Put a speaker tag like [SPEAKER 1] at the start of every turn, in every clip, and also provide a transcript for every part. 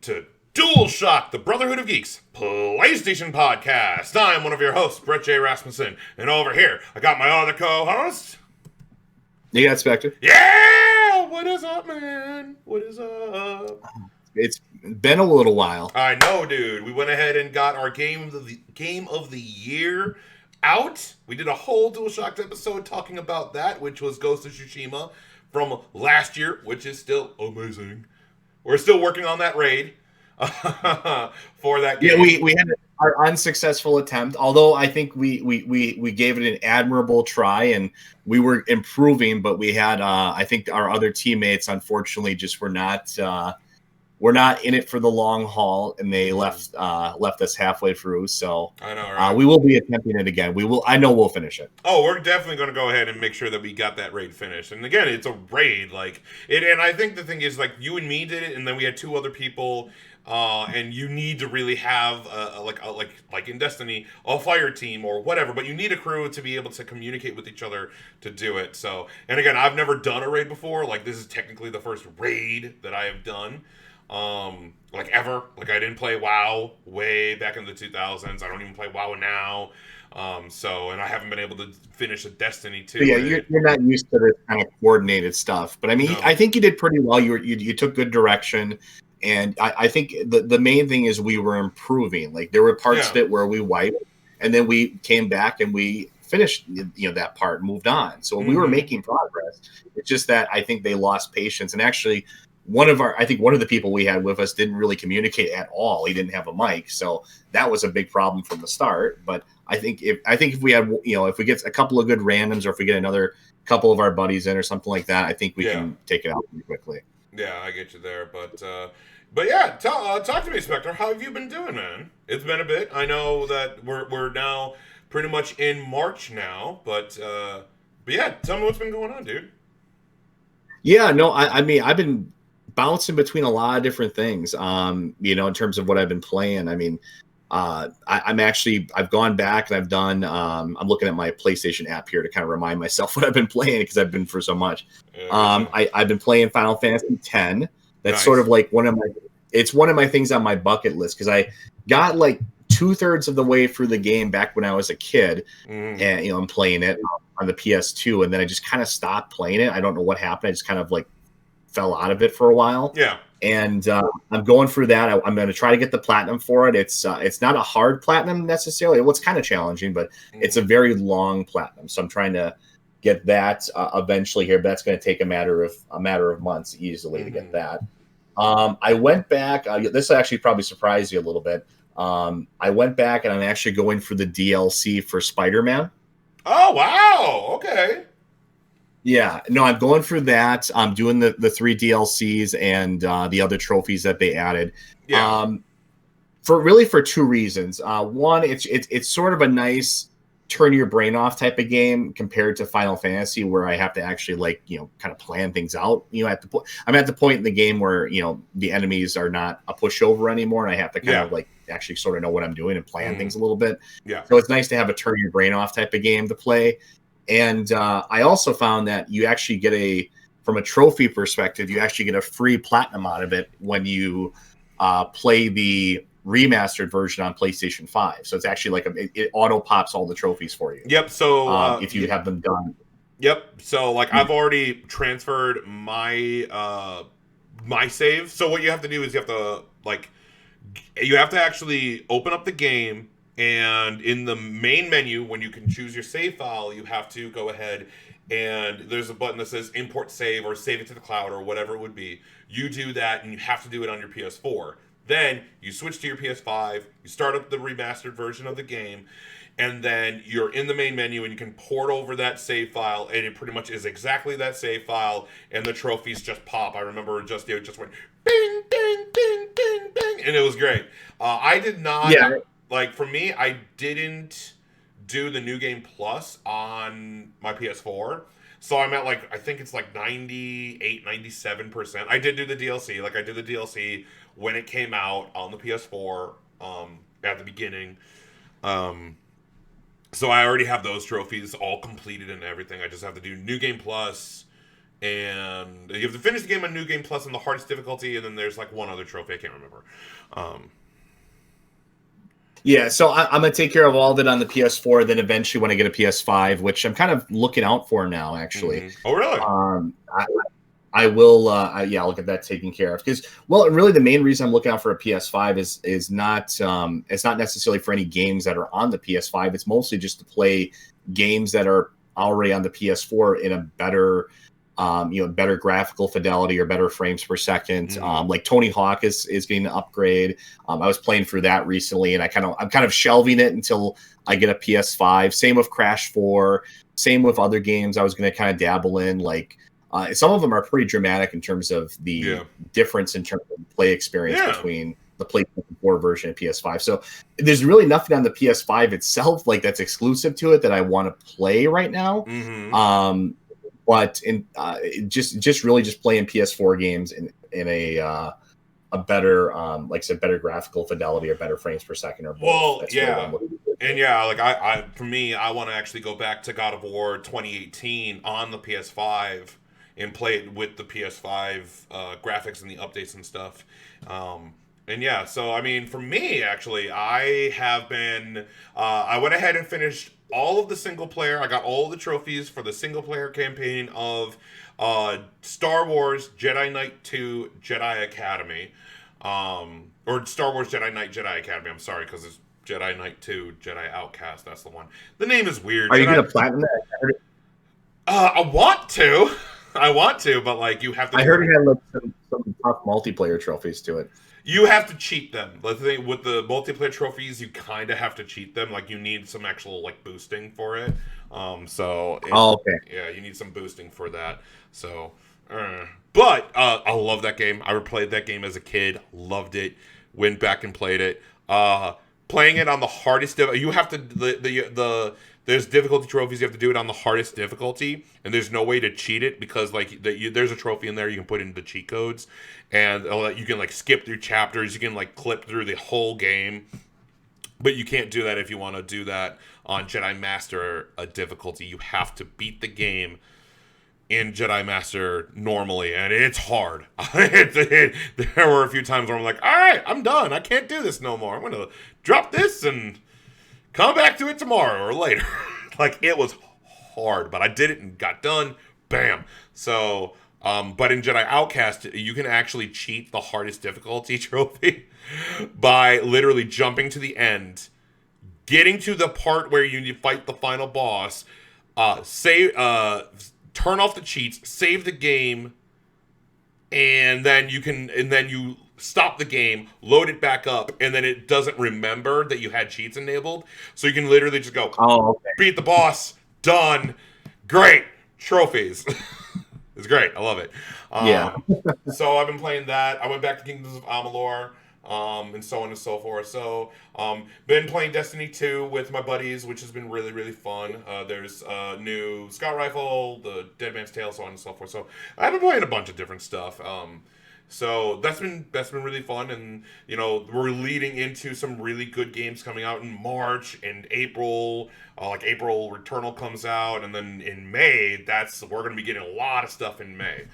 [SPEAKER 1] to Dualshock'd, the Brotherhood of Geeks PlayStation podcast. I'm one of your hosts, Brett J. Rasmussen, and over here I got my other co-host.
[SPEAKER 2] You got Spectre?
[SPEAKER 1] Yeah! What is up, man? What is up?
[SPEAKER 2] It's been a little while.
[SPEAKER 1] I know, dude. We went ahead and got our game of the year out. We did a whole Dualshock'd episode talking about that, which was Ghost of Tsushima from last year, which is still amazing. We're still working on that raid for that game.
[SPEAKER 2] Yeah, we had our unsuccessful attempt, although I think we gave it an admirable try and we were improving, but we had I think our other teammates unfortunately just were not in it for the long haul, and they left us halfway through. So
[SPEAKER 1] I know, right?
[SPEAKER 2] We will be attempting it again. I know we'll finish it.
[SPEAKER 1] Oh, we're definitely going to go ahead and make sure that we got that raid finished. And again, it's a raid, like it. And I think the thing is, like, you and me did it, and then we had two other people. And you need to really have like in Destiny, a fire team or whatever, but you need a crew to be able to communicate with each other to do it. So, and again, I've never done a raid before. Like, this is technically the first raid that I have done. Like ever. Like, I didn't play WoW way back in the 2000s. I don't even play WoW now. And I haven't been able to finish a Destiny 2.
[SPEAKER 2] Yeah, you're not used to this kind of coordinated stuff. But I mean, no. I think you did pretty well. You took good direction. And I think the main thing is we were improving. Like, there were parts of it where we wiped, and then we came back and we finished that part, moved on. So we were making progress. It's just that I think they lost patience. And actually, one of the people we had with us didn't really communicate at all. He didn't have a mic, so that was a big problem from the start. But I think if we had if we get a couple of good randoms, or if we get another couple of our buddies in or something like that, I think we can take it out pretty quickly.
[SPEAKER 1] Yeah, I get you there, but yeah, talk to me, Spectre. How have you been doing, man? It's been a bit. I know that we're now pretty much in March now, but yeah, tell me what's been going on, dude.
[SPEAKER 2] Yeah, no, I mean, I've been bouncing between a lot of different things. In terms of what I've been playing. I mean, I've gone back and I've done. I'm looking at my PlayStation app here to kind of remind myself what I've been playing, because I've been for so much. I've been playing Final Fantasy X. That's sort of like one of my things on my bucket list, because I got like 2/3 of the way through the game back when I was a kid, and I'm playing it on the PS2, and then I just kind of stopped playing it. I don't know what happened. I just kind of like fell out of it for a while.
[SPEAKER 1] Yeah.
[SPEAKER 2] And I'm going through that. I'm going to try to get the platinum for it. It's not a hard platinum necessarily. It's kind of challenging, but it's a very long platinum. So I'm trying to get that eventually here. But that's going to take a matter of months easily to get that. I went back. This will actually probably surprise you a little bit. I went back and I'm actually going for the DLC for Spider-Man.
[SPEAKER 1] Oh, wow. Okay.
[SPEAKER 2] Yeah, no, I'm going through that. I'm doing the 3 DLCs and the other trophies that they added.
[SPEAKER 1] Yeah.
[SPEAKER 2] For 2 reasons. One, it's sort of a nice turn your brain off type of game compared to Final Fantasy, where I have to actually kind of plan things out. I'm at the point in the game where the enemies are not a pushover anymore, and I have to kind of actually sort of know what I'm doing and plan things a little bit.
[SPEAKER 1] Yeah.
[SPEAKER 2] So it's nice to have a turn your brain off type of game to play. And I also found that you actually get from a trophy perspective, you actually get a free platinum out of it when you play the remastered version on PlayStation 5. So it's actually it auto pops all the trophies for you.
[SPEAKER 1] Yep. So
[SPEAKER 2] if you have them done.
[SPEAKER 1] Yep. So I've already transferred my my save. So what you have to do is you have to actually open up the game. And in the main menu, when you can choose your save file, you have to go ahead and there's a button that says import save or save it to the cloud or whatever it would be. You do that, and you have to do it on your PS4. Then you switch to your PS5, you start up the remastered version of the game, and then you're in the main menu and you can port over that save file, and it pretty much is exactly that save file, and the trophies just pop. I remember it just went bing, bing, bing, bing, bing, and it was great. I did not...
[SPEAKER 2] Yeah.
[SPEAKER 1] For me, I didn't do the New Game Plus on my PS4. So I'm at I think it's 98, 97%. I did do the DLC. I did the DLC when it came out on the PS4 at the beginning. So I already have those trophies all completed and everything. I just have to do New Game Plus, and you have to finish the game on New Game Plus on the hardest difficulty, and then there's like one other trophy I can't remember.
[SPEAKER 2] Yeah, so I'm gonna take care of all of it on the PS4. Then eventually, when I get a PS5, which I'm kind of looking out for now, actually.
[SPEAKER 1] Mm-hmm. Oh, really?
[SPEAKER 2] I will. Yeah, I'll get that taken care of because, well, really, the main reason I'm looking out for a PS5 is not it's not necessarily for any games that are on the PS5. It's mostly just to play games that are already on the PS4 in a better, better graphical fidelity or better frames per second. Like Tony Hawk is getting an upgrade. I was playing through that recently, and I'm kind of shelving it until I get a PS5. Same with Crash 4. Same with other games I was going to kind of dabble in, like. Some of them are pretty dramatic in terms of the difference in terms of play experience between the PlayStation 4 version and PS5. So there's really nothing on the PS5 itself like that's exclusive to it that I want to play right now. But in just really just playing PS4 games in a better like I said, better graphical fidelity or better frames per second or both.
[SPEAKER 1] Well, like I for me, I want to actually go back to God of War 2018 on the PS5 and play it with the PS5 graphics and the updates and stuff. And yeah, so I mean, for me, actually, I have been. I went ahead and finished all of the single player. I got all the trophies for the single player campaign of Star Wars Jedi Knight 2 Jedi Academy, or Star Wars Jedi Knight Jedi Academy. I'm sorry, because it's Jedi Knight 2 Jedi Outcast. That's the one. The name is weird.
[SPEAKER 2] Are you going to platinum that?
[SPEAKER 1] I want to. I want to, but like you have to.
[SPEAKER 2] I heard it had like some tough multiplayer trophies to it.
[SPEAKER 1] You have to cheat them. The thing with the multiplayer trophies, you kind of have to cheat them. Like you need some actual like boosting for it. Okay. Yeah, you need some boosting for that. So, but I love that game. I replayed that game as a kid. Loved it. Went back and played it. Playing it on the hardest. You have to there's difficulty trophies. You have to do it on the hardest difficulty, and there's no way to cheat it because like there's a trophy in there you can put in the cheat codes, and you can like skip through chapters. You can like clip through the whole game, but you can't do that if you want to do that on Jedi Master difficulty. You have to beat the game in Jedi Master normally, and it's hard. There were a few times where I'm like, all right, I'm done. I can't do this no more. I'm gonna drop this and come back to it tomorrow or later. Like, it was hard, but I did it and got done. Bam. So, but in Jedi Outcast, you can actually cheat the hardest difficulty trophy by literally jumping to the end, getting to the part where you fight the final boss, turn off the cheats, save the game, and then you stop the game, load it back up, and then it doesn't remember that you had cheats enabled. So you can literally just go, beat the boss, done, great, trophies. It's great. I love it. So I've been playing that. I went back to Kingdoms of Amalur, and so on and so forth. So been playing Destiny 2 with my buddies, which has been really, really fun. There's a new Scout Rifle, the Dead Man's Tale, so on and so forth. So I've been playing a bunch of different stuff. So that's been really fun, and we're leading into some really good games coming out in March and April. Like April, Returnal comes out, and then in May, we're going to be getting a lot of stuff in May.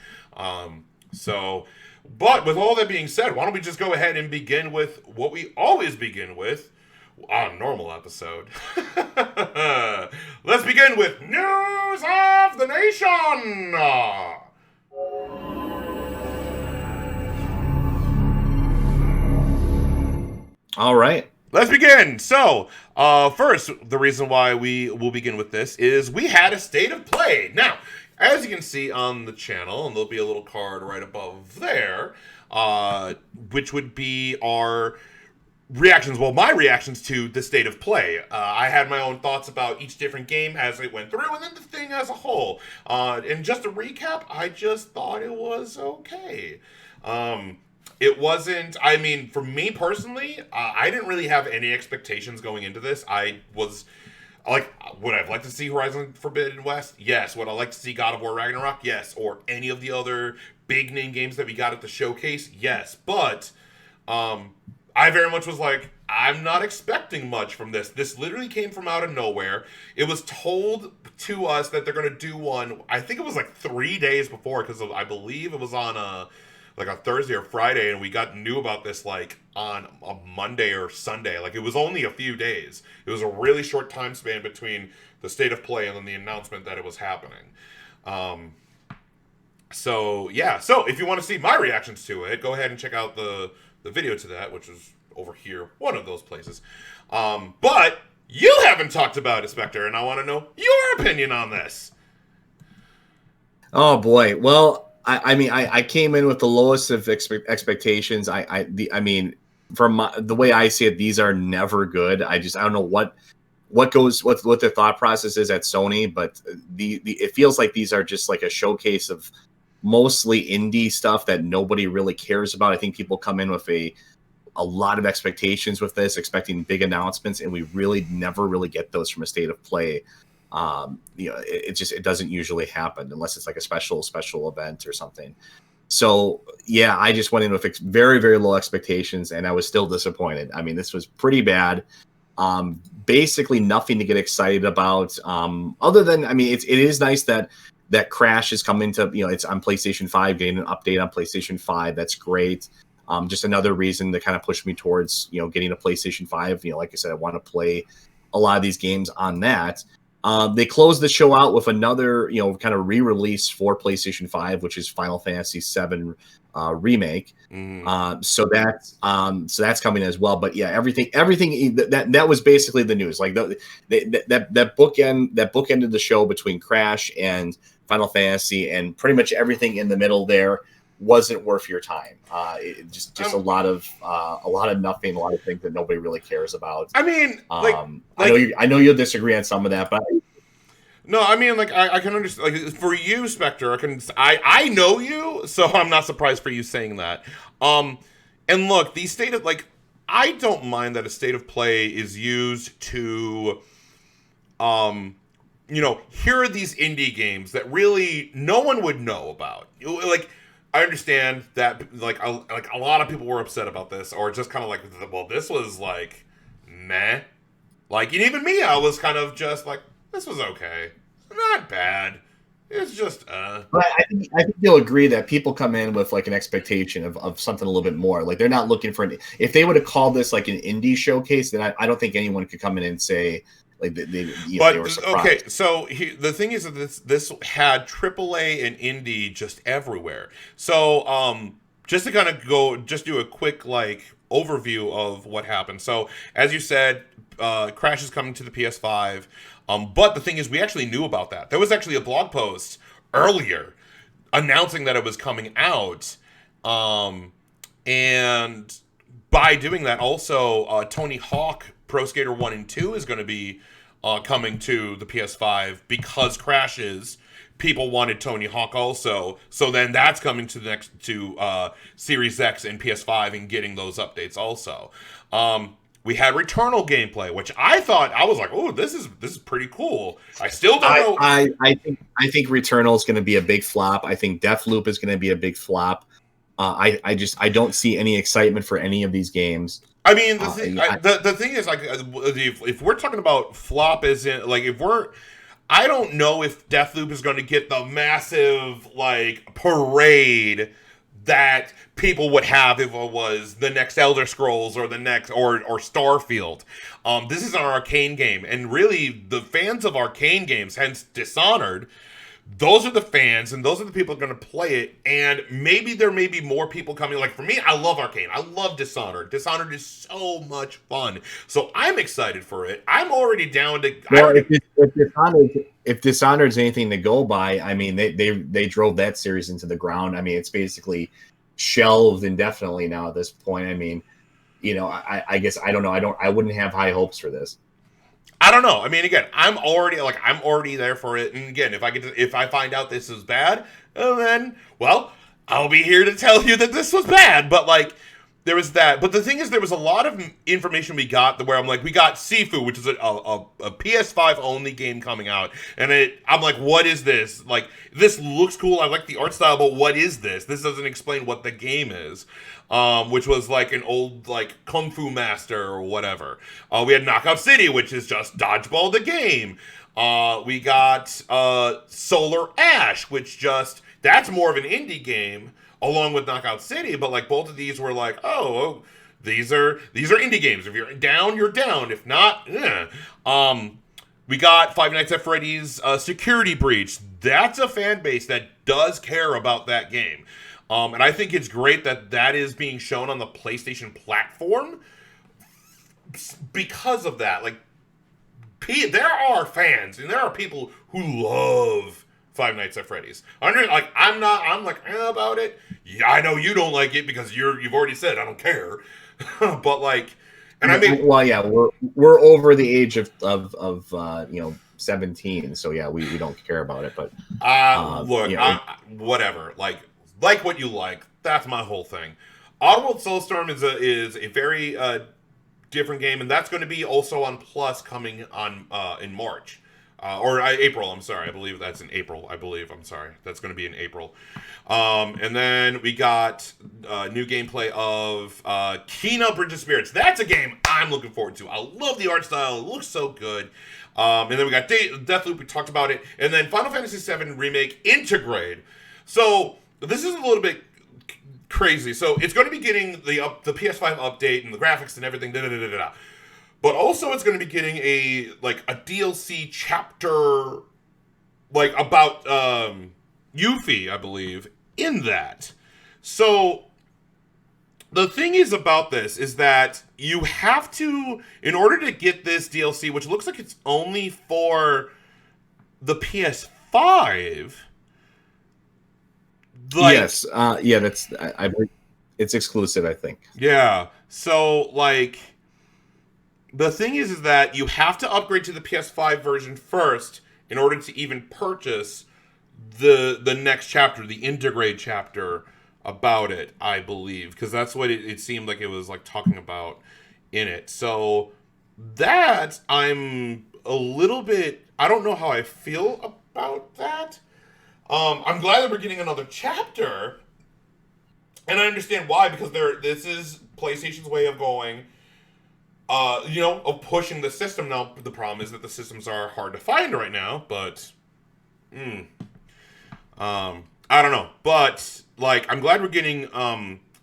[SPEAKER 1] But with all that being said, why don't we just go ahead and begin with what we always begin with on a normal episode. Let's begin with News of the Nation.
[SPEAKER 2] All right.
[SPEAKER 1] Let's begin. So, first, the reason why we will begin with this is we had a state of play. Now, as you can see on the channel, and there'll be a little card right above there, which would be our reactions. Well, my reactions to the state of play. I had my own thoughts about each different game as it went through, and then the thing as a whole. And just to recap, I just thought it was okay. It wasn't, I mean, for me personally, I didn't really have any expectations going into this. I was like, would I have liked to see Horizon Forbidden West? Yes. Would I like to see God of War Ragnarok? Yes. Or any of the other big name games that we got at the showcase? Yes. But I very much was like, I'm not expecting much from this. This literally came from out of nowhere. It was told to us that they're going to do one. I think it was like 3 days before, because I believe it was on a Thursday or Friday, and we knew about this like on a Monday or Sunday. Like, it was only a few days. It was a really short time span between the state of play and then the announcement that it was happening. So yeah. So if you want to see my reactions to it, go ahead and check out the video to that, which is over here, one of those places. But you haven't talked about it, Spectre, and I want to know your opinion on this.
[SPEAKER 2] Oh boy. Well, I mean, I came in with the lowest of expectations. I mean, from the way I see it, these are never good. I don't know what the thought process is at Sony, but it feels like these are just like a showcase of mostly indie stuff that nobody really cares about. I think people come in with a lot of expectations with this, expecting big announcements, and we really never really get those from a state of play. It doesn't usually happen unless it's like a special event or something. So yeah, I just went in with very, very low expectations, and I was still disappointed. I mean, this was pretty bad. Basically nothing to get excited about. Other than, I mean, it is nice that Crash is coming to, it's on PlayStation 5, getting an update on PlayStation 5. That's great. Just another reason to kind of push me towards, getting a PlayStation 5. Like I said, I want to play a lot of these games on that. They closed the show out with another, kind of re-release for PlayStation 5, which is Final Fantasy VII remake. So that's coming as well. But yeah, everything that was basically the news. Like that bookended the show between Crash and Final Fantasy, and pretty much everything in the middle there wasn't worth your time. Just a lot of nothing, a lot of things that nobody really cares about.
[SPEAKER 1] I mean,
[SPEAKER 2] I know you'll disagree on some of that, but
[SPEAKER 1] no, I mean, like, I can understand. Like, for you, Spectre, I know you, so I'm not surprised for you saying that. And look, the state of, like, I don't mind that a state of play is used to, here are these indie games that really no one would know about. Like, I understand that, like a lot of people were upset about this, or just kind of like, well, this was like meh. Like, and even me, I was kind of just like, this was okay, not bad. It's just
[SPEAKER 2] But I think you'll agree that people come in with like an expectation of something a little bit more. Like, they're not looking for if they would have called this like an indie showcase, then I don't think anyone could come in and say like they were surprised.
[SPEAKER 1] Okay, so the thing is that this had AAA and indie just everywhere. So just to kind of do a quick like overview of what happened. So as you said, Crash is coming to the PS5. But the thing is, we actually knew about that. There was actually a blog post earlier announcing that it was coming out. And by doing that, also, Tony Hawk Pro Skater 1 and 2 is going to be coming to the PS5 because Crashes. People wanted Tony Hawk also. So then that's coming to Series X and PS5 and getting those updates also. We had Returnal gameplay, which I was like, oh, this is pretty cool. I still don't know.
[SPEAKER 2] I think Returnal is going to be a big flop. I think Deathloop is going to be a big flop. I don't see any excitement for any of these games.
[SPEAKER 1] I mean, the thing is, like, if we're talking about flop, isn't like I don't know if Deathloop is going to get the massive like parade that people would have if it was the next Elder Scrolls or the next or Starfield. This is an Arcane game, and really the fans of Arcane games, hence Dishonored, those are the fans, and those are the people going to play it. And maybe there may be more people coming. Like, for me, I love Arcane. I love Dishonored. Dishonored is so much fun. So I'm excited for it. I'm already down to.
[SPEAKER 2] Well, if Dishonored is anything to go by, I mean, they drove that series into the ground. I mean, it's basically shelved indefinitely now at this point. I mean, I guess I don't know. I wouldn't have high hopes for this.
[SPEAKER 1] I don't know. I mean, again, I'm already there for it. And again, if I find out this is bad, then, well, I'll be here to tell you that this was bad. But like, there was that. But the thing is, there was a lot of information we got where I'm like, we got Sifu, which is a PS5 only game coming out, and I'm like, what is this? Like, this looks cool. I like the art style, but what is this? This doesn't explain what the game is. Which was like an old like Kung Fu Master or whatever. We had Knockout City, which is just Dodgeball the game. We got Solar Ash, which that's more of an indie game, along with Knockout City, but like both of these were like, these are indie games. If you're down, you're down. If not, we got Five Nights at Freddy's Security Breach. That's a fan base that does care about that game. And I think it's great that is being shown on the PlayStation platform because of that. Like, there are fans and there are people who love Five Nights at Freddy's. I'm like about it. Yeah, I know you don't like it because you've already said I don't care. But like, and I mean,
[SPEAKER 2] well, yeah, we're over the age of 17, so yeah, we don't care about it. But
[SPEAKER 1] look, whatever. Like what you like. That's my whole thing. Oddworld Soulstorm is a very different game, and that's going to be also on Plus coming on in March. Or April, I'm sorry. I believe that's in April. I'm sorry. That's going to be in April. And then we got new gameplay of Kena Bridge of Spirits. That's a game I'm looking forward to. I love the art style. It looks so good. And then we got Deathloop. We talked about it. And then Final Fantasy VII Remake Intergrade. So this is a little bit crazy. So it's going to be getting the PS5 update and the graphics and everything. But also it's going to be getting a DLC chapter about Yuffie, I believe, in that. So the thing is about this is that you have to, in order to get this DLC, which looks like it's only for the PS5.
[SPEAKER 2] Yes, that's I believe it's exclusive, I think.
[SPEAKER 1] Yeah. So the thing is that you have to upgrade to the PS5 version first in order to even purchase the next chapter, the Intergrade chapter about it, I believe, because that's what it seemed like it was talking about in it. So that I'm a little bit, I don't know how I feel about that. I'm glad that we're getting another chapter, and I understand why, because this is PlayStation's way of going, of pushing the system. Now, the problem is that the systems are hard to find right now, but, I don't know. But, I'm glad we're getting,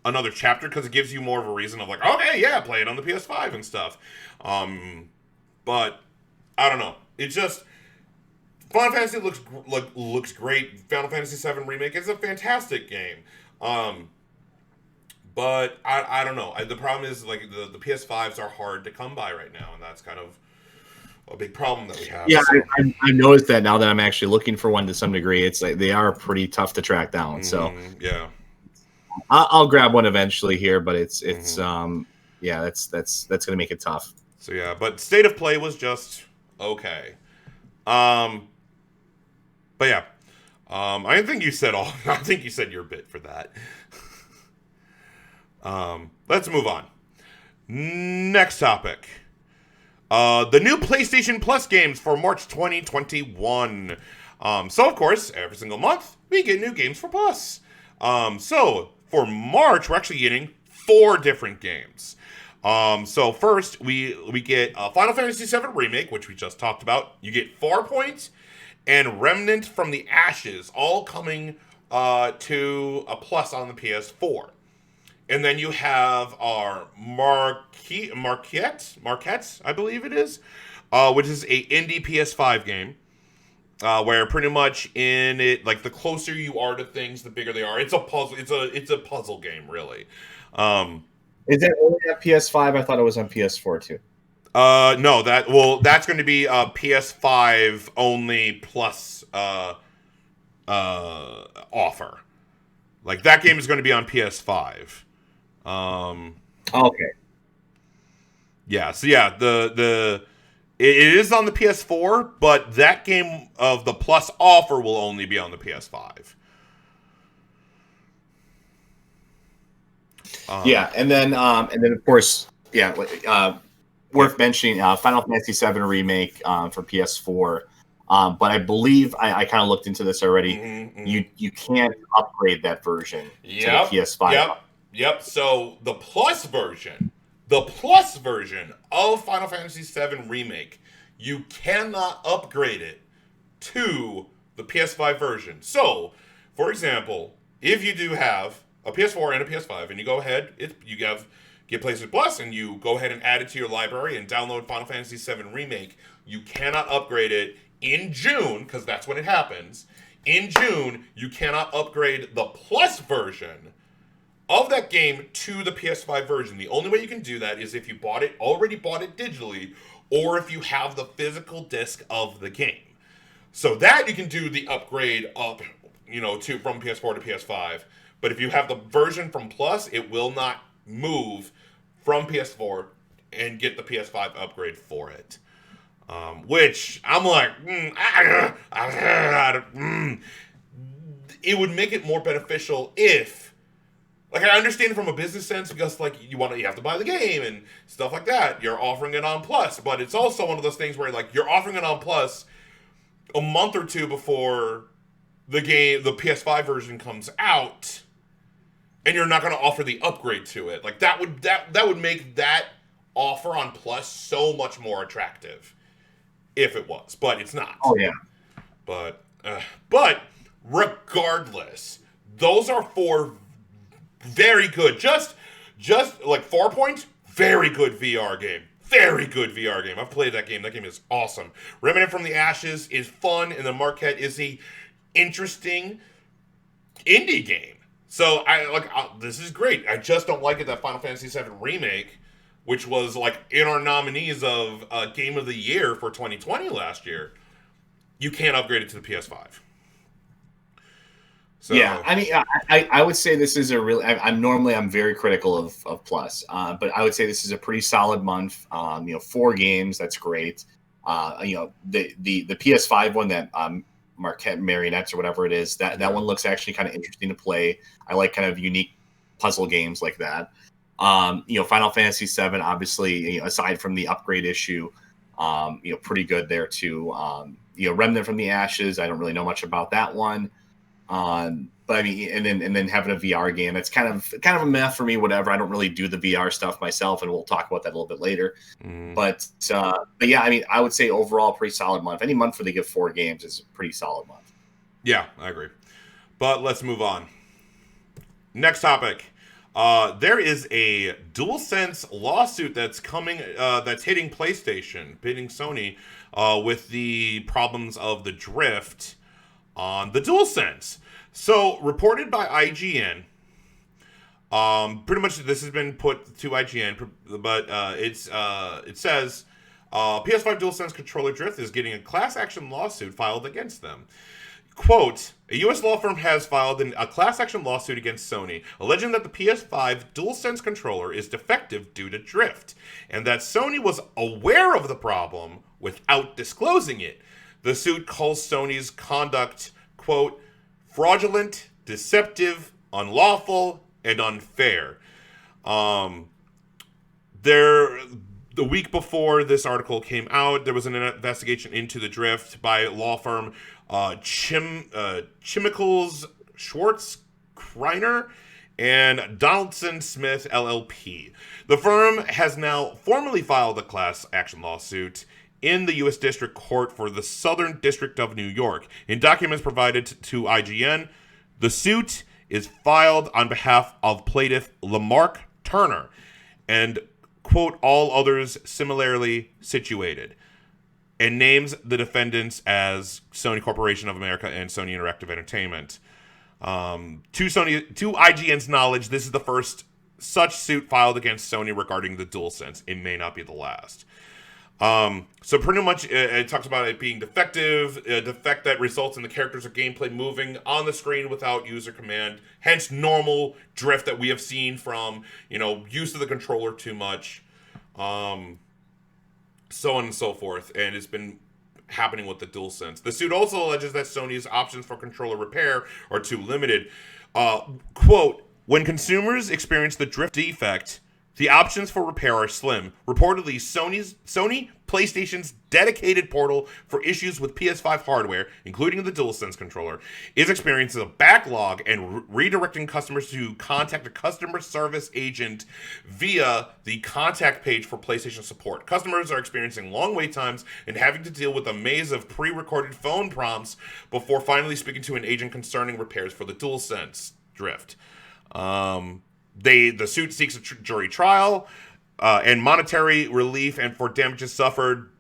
[SPEAKER 1] another chapter, because it gives you more of a reason of okay, yeah, play it on the PS5 and stuff. But, I don't know. It's just, Final Fantasy looks great. Final Fantasy VII Remake is a fantastic game. But I don't know. The problem is the PS5s are hard to come by right now, and that's kind of a big problem that we have.
[SPEAKER 2] Yeah, so. I noticed that now that I'm actually looking for one to some degree. It's they are pretty tough to track down. So
[SPEAKER 1] yeah,
[SPEAKER 2] I'll grab one eventually here, but it's that's going to make it tough.
[SPEAKER 1] So yeah, but State of Play was just okay. But yeah, I think you said I think you said your bit for that. Let's move on. Next topic. The new PlayStation Plus games for March 2021. So of course, every single month we get new games for Plus. So for March, we're actually getting 4 different games. So first we get Final Fantasy VII Remake, which we just talked about. You get 4 points. And Remnant from the Ashes, all coming to a Plus on the PS4. And then you have our Marquette, I believe it is, which is a indie PS5 game, where pretty much in it, the closer you are to things, the bigger they are. It's a puzzle. It's a puzzle game, really.
[SPEAKER 2] Is it only at PS5? I thought it was on PS4 too.
[SPEAKER 1] No, that's going to be a PS5 only Plus offer. That game is going to be on PS5.
[SPEAKER 2] Okay.
[SPEAKER 1] Yeah, so yeah, it is on the PS4, but that game of the Plus offer will only be on the PS5.
[SPEAKER 2] Yeah, and then of course, yeah, worth mentioning Final Fantasy VII remake for PS4. But I believe I kind of looked into this already. You can't upgrade that version to the PS5.
[SPEAKER 1] Yep. So the plus version of Final Fantasy VII remake, you cannot upgrade it to the PS5 version. So, for example, if you do have a PS4 and a PS5, and you go ahead, get PlayStation Plus, and you go ahead and add it to your library and download Final Fantasy VII Remake, you cannot upgrade it in June, because that's when it happens. In June, you cannot upgrade the Plus version of that game to the PS5 version. The only way you can do that is if you already bought it digitally, or if you have the physical disc of the game. So that you can do the upgrade up, from PS4 to PS5. But if you have the version from Plus, it will not move from PS4 and get the PS5 upgrade for it. Which I'm like, it would make it more beneficial if, like, I understand it from a business sense because, like, you have to buy the game and stuff like that. You're offering it on Plus, but it's also one of those things where, like, you're offering it on Plus a month or two before the PS5 version comes out, and you're not going to offer the upgrade to it. Like, that would make that offer on Plus so much more attractive if it was, but it's not.
[SPEAKER 2] Oh yeah.
[SPEAKER 1] But regardless, those are 4 very good. Just like 4 points. Very good VR game. Very good VR game. I've played that game. That game is awesome. Remnant from the Ashes is fun, and the Marquette is a interesting indie game. So this is great. I just don't like it that Final Fantasy VII Remake, which was like in our nominees of Game of the Year for 2020 last year, you can't upgrade it to the PS5. So,
[SPEAKER 2] yeah, I mean, I would say this is a really. I'm very critical of Plus, but I would say this is a pretty solid month. 4 games, that's great. The PS5 one that Marquette Marionettes or whatever it is, that one looks actually kind of interesting to play. I like kind of unique puzzle games like that. Final Fantasy VII, obviously, aside from the upgrade issue, pretty good there too. Remnant from the Ashes, I don't really know much about that one. But I mean, and then having a VR game, it's kind of a meh for me. Whatever, I don't really do the VR stuff myself, and we'll talk about that a little bit later. But yeah, I mean, I would say overall pretty solid month. Any month where they give 4 games is a pretty solid month.
[SPEAKER 1] Yeah, I agree. But let's move on. Next topic. There is a DualSense lawsuit that's coming, that's hitting PlayStation, hitting Sony, with the problems of the drift on the DualSense. So, reported by IGN, pretty much this has been put to IGN, but it says PS5 DualSense controller drift is getting a class action lawsuit filed against them. Quote, a U.S. law firm has filed a class action lawsuit against Sony, alleging that the PS5 DualSense controller is defective due to drift, and that Sony was aware of the problem without disclosing it. The suit calls Sony's conduct, quote, fraudulent, deceptive, unlawful, and unfair. The week before this article came out, there was an investigation into the drift by law firm Chemicals Schwartz Kreiner and Donaldson Smith LLP. The firm has now formally filed a class action lawsuit in the U.S. District Court for the Southern District of New York. In documents provided to IGN, the suit is filed on behalf of plaintiff Lamarck Turner and, quote, all others similarly situated, and names the defendants as Sony Corporation of America and Sony Interactive Entertainment. To IGN's knowledge, this is the first such suit filed against Sony regarding the DualSense. It may not be the last. So pretty much it talks about it being defective, a defect that results in the characters or gameplay moving on the screen without user command, hence normal drift that we have seen from, use of the controller too much, so on and so forth, and it's been happening with the DualSense. The suit also alleges that Sony's options for controller repair are too limited. Quote, When consumers experience the drift defect, the options for repair are slim. Reportedly, Sony PlayStation's dedicated portal for issues with PS5 hardware, including the DualSense controller, is experiencing a backlog and redirecting customers to contact a customer service agent via the contact page for PlayStation support. Customers are experiencing long wait times and having to deal with a maze of pre-recorded phone prompts before finally speaking to an agent concerning repairs for the DualSense drift. The suit seeks a jury trial and monetary relief, and for damages suffered,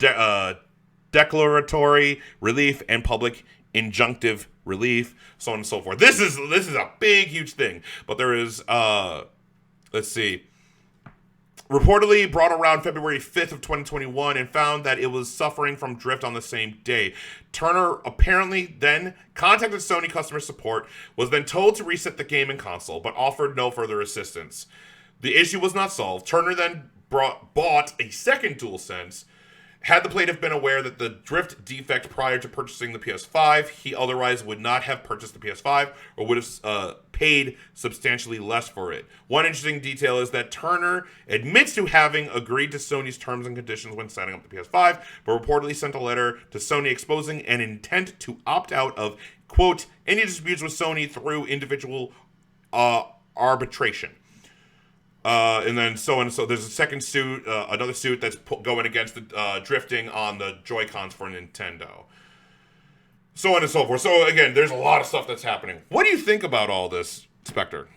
[SPEAKER 1] declaratory relief and public injunctive relief, so on and so forth. This is a big, huge thing. But there is, let's see, reportedly brought around February 5th of 2021 and found that it was suffering from drift on the same day. Turner apparently then contacted Sony customer support, was then told to reset the game and console, but offered no further assistance. The issue was not solved. Turner then bought a second DualSense. Had the plaintiff been aware that the drift defect prior to purchasing the PS5, he otherwise would not have purchased the PS5 or would have paid substantially less for it. One interesting detail is that Turner admits to having agreed to Sony's terms and conditions when signing up the PS5, but reportedly sent a letter to Sony exposing an intent to opt out of, quote, any disputes with Sony through individual arbitration. And then so on and so. There's a second suit, another suit that's going against the drifting on the Joy-Cons for Nintendo. So on and so forth. So again, there's a lot of stuff that's happening. What do you think about all this, Spectre?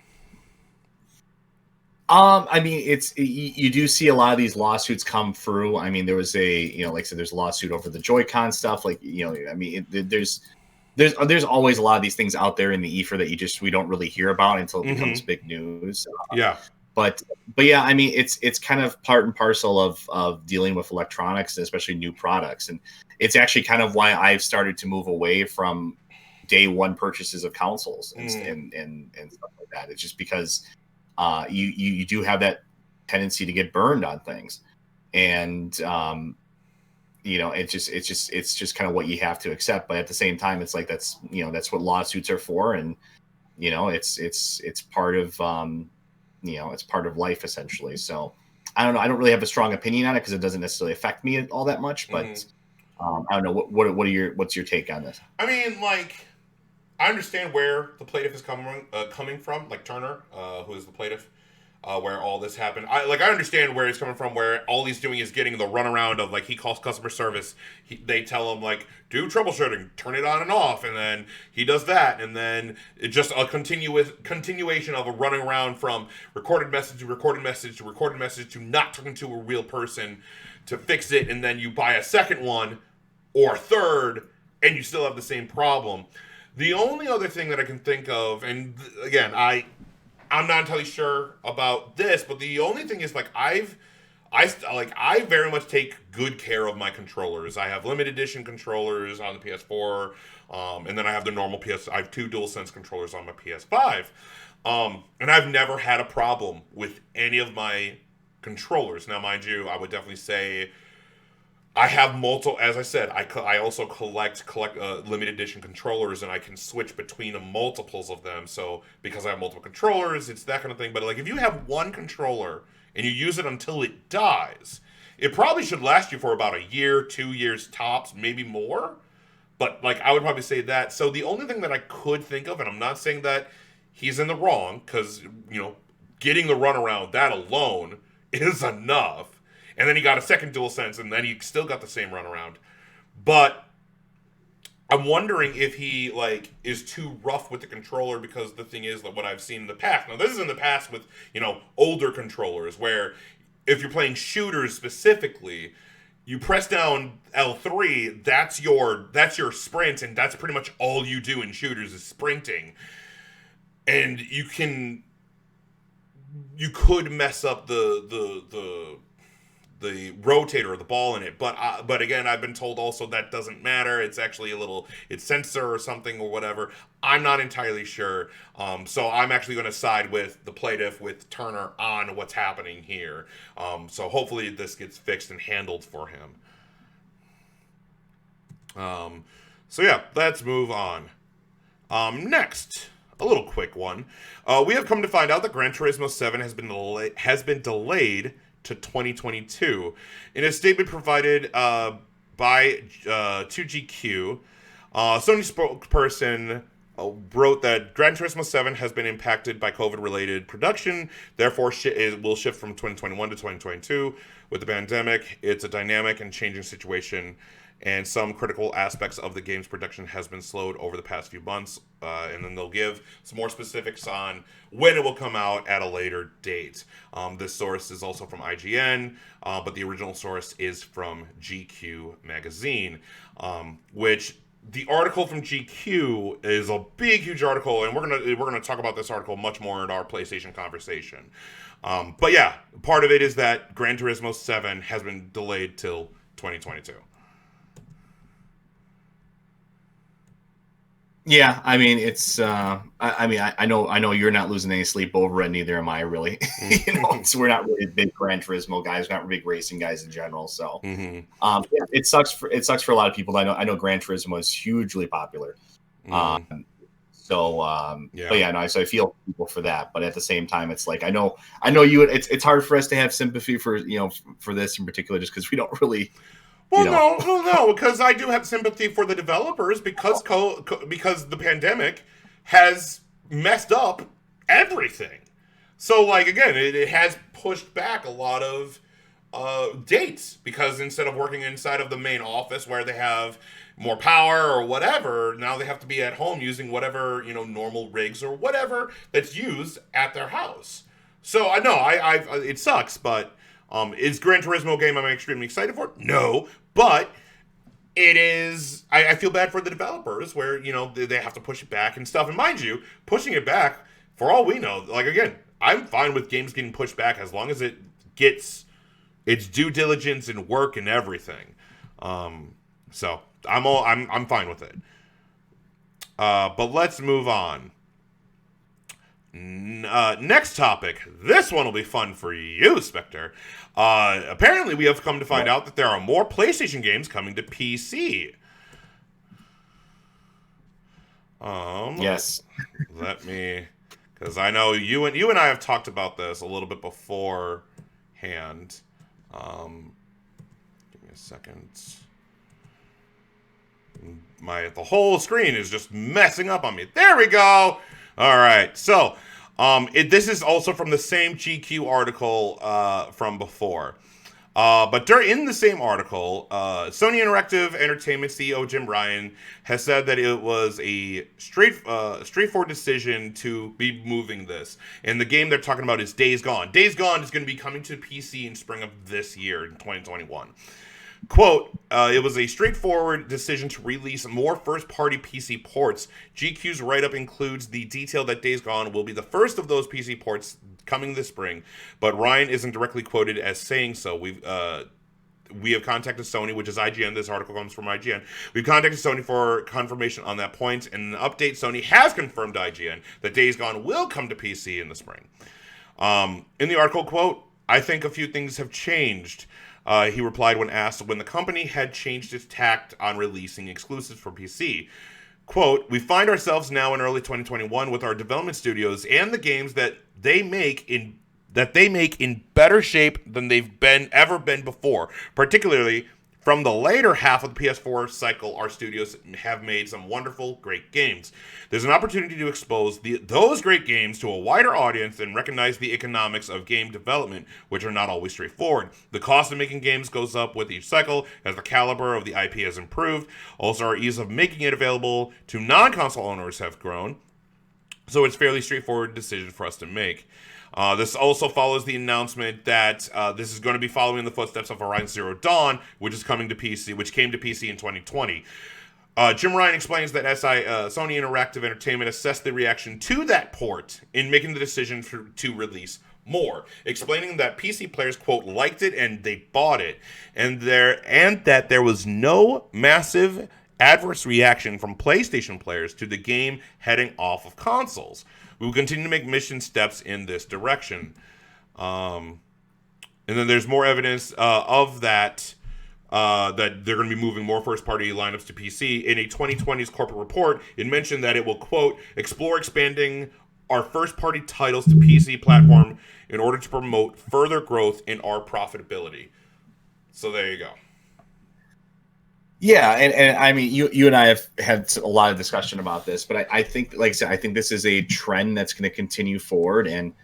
[SPEAKER 2] I mean, you do see a lot of these lawsuits come through. I mean, there was like I said, there's a lawsuit over the Joy-Con stuff. Like, I mean, there's always a lot of these things out there in the ether that we don't really hear about until it becomes big news.
[SPEAKER 1] Yeah.
[SPEAKER 2] But yeah, I mean, it's kind of part and parcel of dealing with electronics, and especially new products. And it's actually kind of why I've started to move away from day one purchases of consoles and stuff like that. It's just because you do have that tendency to get burned on things, and it's just kind of what you have to accept. But at the same time, it's like that's what lawsuits are for, and it's part of it's part of life, essentially. So I don't know. I don't really have a strong opinion on it because it doesn't necessarily affect me all that much. But I don't know. What's your take on this?
[SPEAKER 1] I mean, like, I understand where the plaintiff is coming from, like Turner, who is the plaintiff, where all this happened. I understand where he's coming from, where all he's doing is getting the runaround of, like, he calls customer service. They tell him, like, do troubleshooting, turn it on and off, and then he does that, and then it's just a continuation of a running around from recorded message to recorded message to recorded message to not talking to a real person to fix it, and then you buy a second one or a third, and you still have the same problem. The only other thing that I can think of, and again, I'm not entirely sure about this, but the only thing is, like, I very much take good care of my controllers. I have limited edition controllers on the PS4, and then I have the normal I have two DualSense controllers on my PS5, and I've never had a problem with any of my controllers. Now, mind you, I would definitely say I have multiple. As I said, I also collect limited edition controllers, and I can switch between multiples of them. So because I have multiple controllers, it's that kind of thing. But like, if you have one controller and you use it until it dies, it probably should last you for about a year, 2 years tops, maybe more. But like, I would probably say that. So the only thing that I could think of, and I'm not saying that he's in the wrong, because getting the runaround, that alone is enough. And then he got a second DualSense, and then he still got the same runaround. But I'm wondering if he, like, is too rough with the controller, because the thing is that what I've seen in the past. Now, this is in the past with, older controllers, where if you're playing shooters specifically, you press down L3, that's your sprint, and that's pretty much all you do in shooters is sprinting. And you could mess up the rotator or the ball in it, but again, I've been told also that doesn't matter. It's actually it's sensor or something or whatever. I'm not entirely sure. So I'm actually going to side with the plaintiff, with Turner, on what's happening here. So hopefully this gets fixed and handled for him. So yeah, let's move on. Next, a little quick one. We have come to find out that Gran Turismo 7 has been delayed to 2022. In a statement provided by 2GQ, Sony spokesperson wrote that Gran Turismo 7 has been impacted by COVID-related production, therefore it will shift from 2021 to 2022. With the pandemic, it's a dynamic and changing situation, and some critical aspects of the game's production has been slowed over the past few months, and then they'll give some more specifics on when it will come out at a later date. This source is also from IGN, but the original source is from GQ magazine, which the article from GQ is a big, huge article, and we're gonna talk about this article much more in our PlayStation conversation. But yeah, part of it is that Gran Turismo 7 has been delayed till 2022.
[SPEAKER 2] Yeah, I mean it's. I know you're not losing any sleep over it. Neither am I, really. So we're not really big Gran Turismo guys, not big racing guys in general. So, yeah, it sucks for a lot of people. I know Gran Turismo is hugely popular. Yeah. But yeah, no, so I feel people for that. But at the same time, it's like I know you. It's hard for us to have sympathy for for this in particular, just because we don't really.
[SPEAKER 1] Well, no, because I do have sympathy for the developers because the pandemic has messed up everything. So, like, again, it has pushed back a lot of dates because instead of working inside of the main office where they have more power or whatever, now they have to be at home using whatever, normal rigs or whatever that's used at their house. So, I know, it sucks, but... is Gran Turismo a game I'm extremely excited for? No, but it is. I feel bad for the developers where they have to push it back and stuff. And mind you, pushing it back, for all we know, like again, I'm fine with games getting pushed back as long as it gets its due diligence and work and everything. So I'm fine with it. But let's move on. Next topic. This one will be fun for you, Spectre. Apparently, we have come to find out that there are more PlayStation games coming to PC.
[SPEAKER 2] Yes.
[SPEAKER 1] Let me, because I know you and I have talked about this a little bit beforehand. Give me a second. The whole screen is just messing up on me. There we go. All right, so this is also from the same GQ article from before. But in the same article, Sony Interactive Entertainment CEO Jim Ryan has said that it was a straightforward decision to be moving this. And the game they're talking about is Days Gone. Days Gone is going to be coming to PC in spring of this year, in 2021. Quote, it was a straightforward decision to release more first-party PC ports. GQ's write-up includes the detail that Days Gone will be the first of those PC ports coming this spring, but Ryan isn't directly quoted as saying so. We have contacted Sony, which is IGN. This article comes from IGN. We've contacted Sony for confirmation on that point, and in an update, Sony has confirmed to IGN that Days Gone will come to PC in the spring. In the article, quote, I think a few things have changed. He replied when asked when the company had changed its tact on releasing exclusives for PC. Quote, we find ourselves now in early 2021 with our development studios and the games that they make in better shape than they've ever been before. Particularly from the later half of the PS4 cycle, our studios have made some wonderful, great games. There's an opportunity to expose those great games to a wider audience and recognize the economics of game development, which are not always straightforward. The cost of making games goes up with each cycle as the caliber of the IP has improved. Also, our ease of making it available to non-console owners have grown. So it's a fairly straightforward decision for us to make. This also follows the announcement that this is going to be following in the footsteps of Horizon Zero Dawn, which came to PC in 2020. Jim Ryan explains that Sony Interactive Entertainment assessed the reaction to that port in making the decision to release more, explaining that PC players, quote, liked it and they bought it, and that there was no massive adverse reaction from PlayStation players to the game heading off of consoles. We will continue to make mission steps in this direction. And then there's more evidence of that that they're going to be moving more first-party lineups to PC. In a 2020's corporate report, it mentioned that it will, quote, explore expanding our first-party titles to PC platform in order to promote further growth in our profitability. So there you go.
[SPEAKER 2] Yeah, and I mean, you and I have had a lot of discussion about this, but I think, like I said, I think this is a trend that's going to continue forward. And,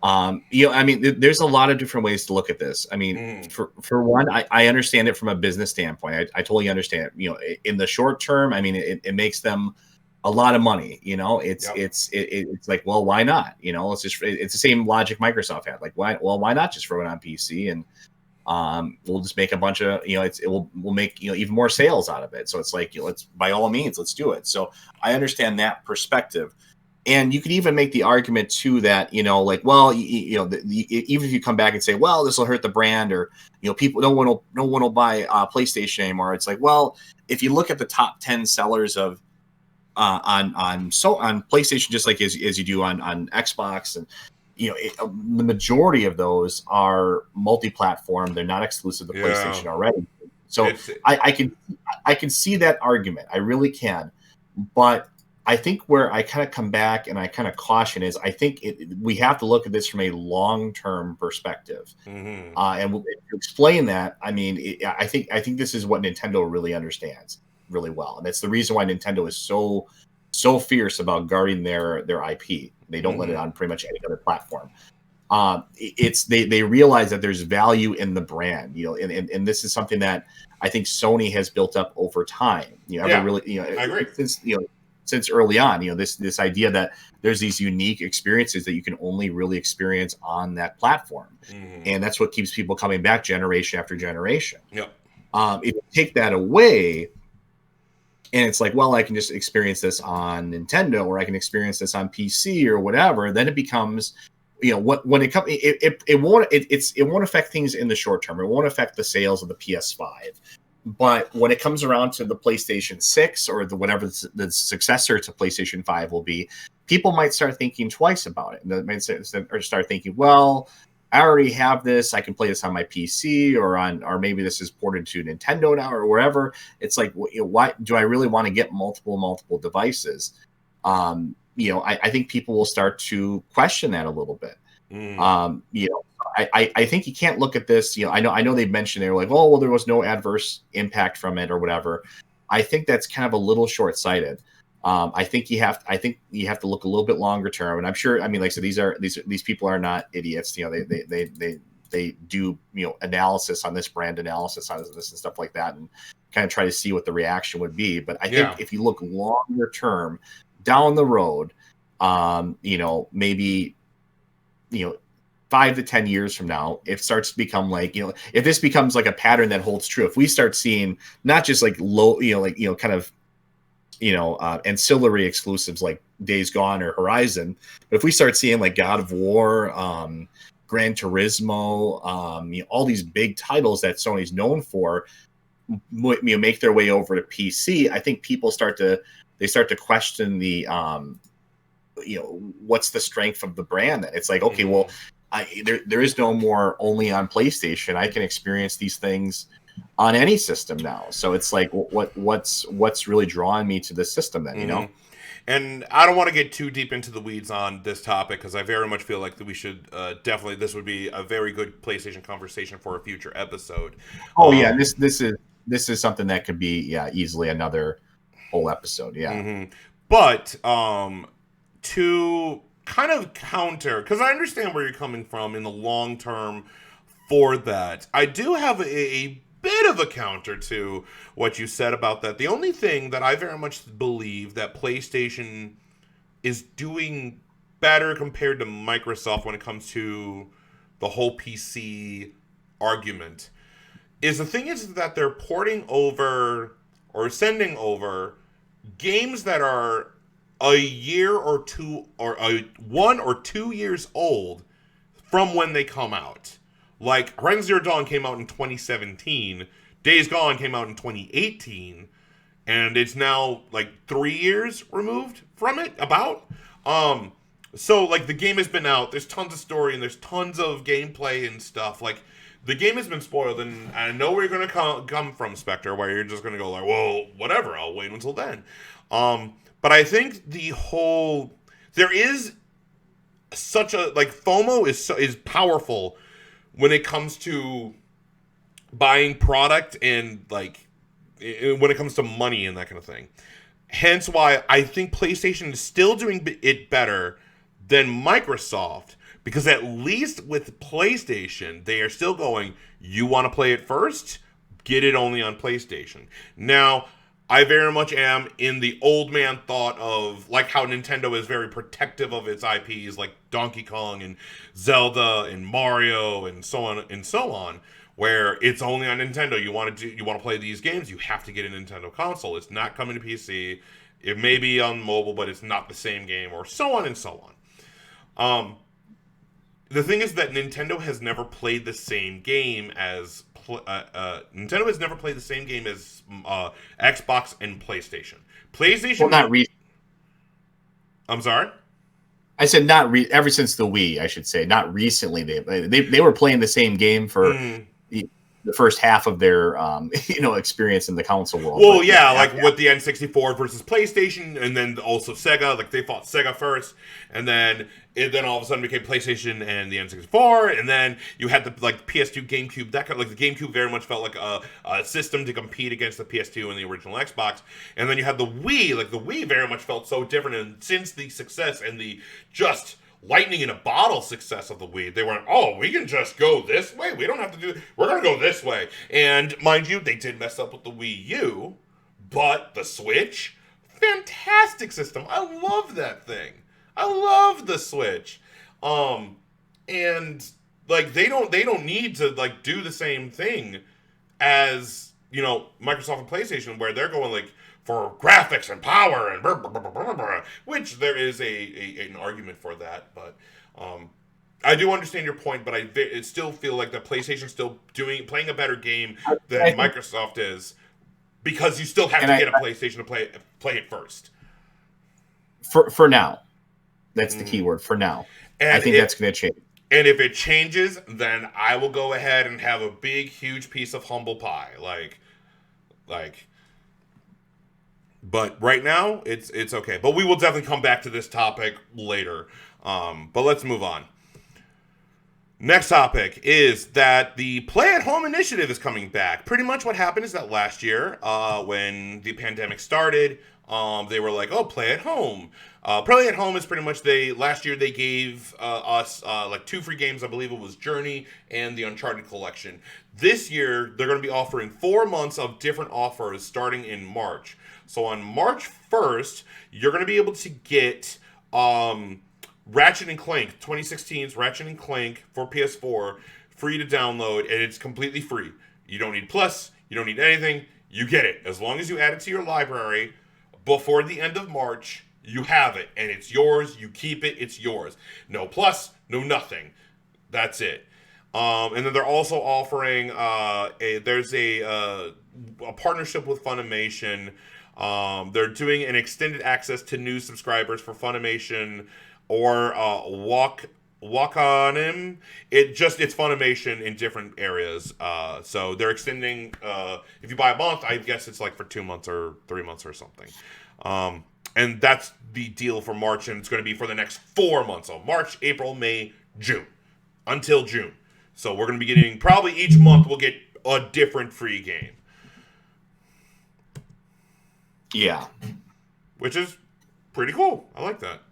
[SPEAKER 2] I mean, there's a lot of different ways to look at this. I mean, for one, I understand it from a business standpoint. I totally understand it. In the short term, I mean, it makes them a lot of money. It's like, well, why not? It's the same logic Microsoft had. Like, why not just throw it on PC and we'll just make a bunch of we'll make even more sales out of it. So it's like, let's, by all means, let's do it. So I understand that perspective. And you could even make the argument too that like, well, even if you come back and say, well, this will hurt the brand, or people, no one will buy PlayStation anymore. It's like, well, if you look at the top 10 sellers of on PlayStation, just like as you do on Xbox, and the majority of those are multi-platform. They're not exclusive to PlayStation already. So I can see that argument. I really can. But I think where I kind of come back and I kind of caution is, I think we have to look at this from a long-term perspective. And to explain that, I mean, I think this is what Nintendo really understands really well. And it's the reason why Nintendo is so fierce about guarding their IP. They don't let it on pretty much any other platform. They realize that there's value in the brand, and this is something that I think Sony has built up over time. I agree. Since early on, this idea that there's these unique experiences that you can only really experience on that platform, and that's what keeps people coming back generation after generation. If you take that away, and it's like, well, I can just experience this on Nintendo, or I can experience this on PC or whatever. Then it becomes, when it comes, it won't affect things in the short term. It won't affect the sales of the PS5. But when it comes around to the PlayStation 6 or whatever the successor to PlayStation 5 will be, people might start thinking twice about it. And they might start thinking, well, I already have this. I can play this on my PC, or maybe this is ported to Nintendo now or wherever. It's like, why do I really want to get multiple devices? I think people will start to question that a little bit. I think you can't look at this. I know they've mentioned, they were like, oh, well, there was no adverse impact from it or whatever. I think that's kind of a little short-sighted. I think you have to look a little bit longer term, and I'm sure. I mean, like I said, these people are not idiots. They do analysis on this, brand analysis on this and stuff like that, and kind of try to see what the reaction would be. But I think if you look longer term down the road, maybe 5 to 10 years from now, it starts to become like, if this becomes like a pattern that holds true, if we start seeing not just like low, kind of ancillary exclusives like Days Gone or Horizon, but if we start seeing like God of War, Gran Turismo, all these big titles that Sony's known for, make their way over to PC, I think people start to question the what's the strength of the brand. That it's like, okay, well, there is no more only on PlayStation. I can experience these things on any system now. So it's like, what's really drawing me to this system then,
[SPEAKER 1] And I don't want to get too deep into the weeds on this topic, because I very much feel like that we should definitely, this would be a very good PlayStation conversation for a future episode.
[SPEAKER 2] Oh yeah, this is something that could be easily another whole episode.
[SPEAKER 1] But to kind of counter, because I understand where you're coming from in the long term for that, I do have a bit of a counter to what you said about that. The only thing that I very much believe that PlayStation is doing better compared to Microsoft when it comes to the whole PC argument is the thing is that they're porting over or sending over games that are a year or two, or 1 or 2 years old from when they come out. Like, Horizon Zero Dawn came out in 2017, Days Gone came out in 2018, and it's now, like, 3 years removed from it, about. So, like, the game has been out, there's tons of story, and there's tons of gameplay and stuff. Like, the game has been spoiled, and I know where you're going to come from, Spectre, where you're just going to go like, well, whatever, I'll wait until then. But I think there is such a, like, FOMO is powerful when it comes to buying product and, like, when it comes to money and that kind of thing. Hence why I think PlayStation is still doing it better than Microsoft, because at least with PlayStation, they are still going, you want to play it first? Get it only on PlayStation. Now, I very much am in the old man thought of, like, how Nintendo is very protective of its IPs, like Donkey Kong and Zelda and Mario and so on, where it's only on Nintendo. You want to play these games, you have to get a Nintendo console. It's not coming to PC. It may be on mobile, but it's not the same game, or so on and so on. The thing is that Nintendo has never played the same game as Nintendo has never played the same game as Xbox and PlayStation. PlayStation.
[SPEAKER 2] Well, not
[SPEAKER 1] I'm sorry.
[SPEAKER 2] I said ever since the Wii. I should say not recently. They were playing the same game for the first half of their experience in the console world.
[SPEAKER 1] Well, with the N64 versus PlayStation, and then also Sega. Like, they fought Sega first, and then all of a sudden became PlayStation and the N64, and then you had the PS2, GameCube. That kind of, like, the GameCube very much felt like a system to compete against the PS2 and the original Xbox. And then you had the Wii. Like, the Wii very much felt so different, and since the success and the just lightning in a bottle success of the Wii, they went, oh, we can just go this way. We don't have to do it. We're going to go this way. And mind you, they did mess up with the Wii U, but the Switch, fantastic system. I love that thing. I love the Switch. And like, they don't need to, like, do the same thing as, Microsoft and PlayStation, where they're going, like, for graphics and power and blah, blah, blah, blah, blah, which there is an argument for that, but I do understand your point. But I still feel like the PlayStation's still playing a better game than Microsoft is, because you still have to get a PlayStation to play it first.
[SPEAKER 2] For now, that's the key word. For now, and I think that's going to change.
[SPEAKER 1] And if it changes, then I will go ahead and have a big, huge piece of humble pie, like. But right now, it's okay. But we will definitely come back to this topic later. But let's move on. Next topic is that the Play at Home initiative is coming back. Pretty much what happened is that last year, when the pandemic started, they were like, oh, Play at Home. Play at Home is pretty much, last year they gave us like 2 free games. I believe it was Journey and the Uncharted collection. This year, they're going to be offering 4 months of different offers starting in March. So on March 1st, you're going to be able to get Ratchet & Clank, 2016's Ratchet & Clank for PS4, free to download, and it's completely free. You don't need Plus, you don't need anything, you get it. As long as you add it to your library before the end of March, you have it, and it's yours, you keep it, it's yours. No Plus, no nothing. That's it. And then they're also offering there's a partnership with Funimation. They're doing an extended access to new subscribers for Funimation or Wakanim. It's Funimation in different areas. So they're extending. If you buy a month, I guess it's like for 2 months or 3 months or something. And that's the deal for March, and it's going to be for the next 4 months. So March, April, May, June, until June. So we're going to be getting, probably each month we'll get a different free game.
[SPEAKER 2] Yeah.
[SPEAKER 1] Which is pretty cool. I like that.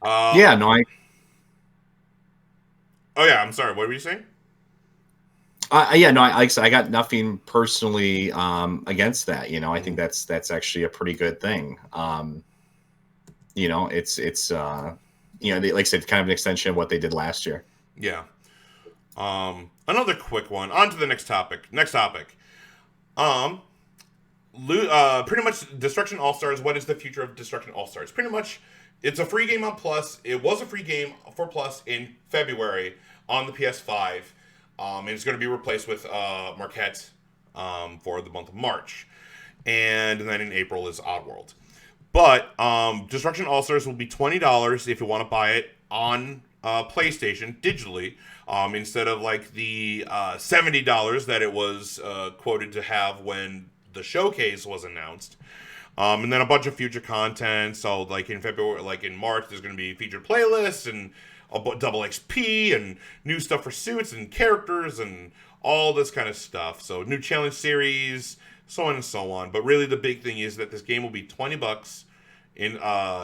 [SPEAKER 2] Oh yeah,
[SPEAKER 1] I'm sorry. What were you saying?
[SPEAKER 2] I got nothing personally against that. I think that's actually a pretty good thing. It's like I said, kind of an extension of what they did last year.
[SPEAKER 1] Yeah. Another quick one. On to the next topic. Pretty much Destruction All-Stars. What is the future of Destruction All-Stars? Pretty much, it's a free game on Plus. It was a free game for Plus in February on the PS5. And it's going to be replaced with Marquette for the month of March. And then in April is Oddworld. But Destruction All-Stars will be $20 if you want to buy it on PlayStation digitally, instead of like the $70 that it was quoted to have when the showcase was announced. And then a bunch of future content. So like in February, like in March, there's going to be featured playlists and double XP and new stuff for suits and characters and all this kind of stuff. So new challenge series, so on and so on. But really, the big thing is that this game will be $20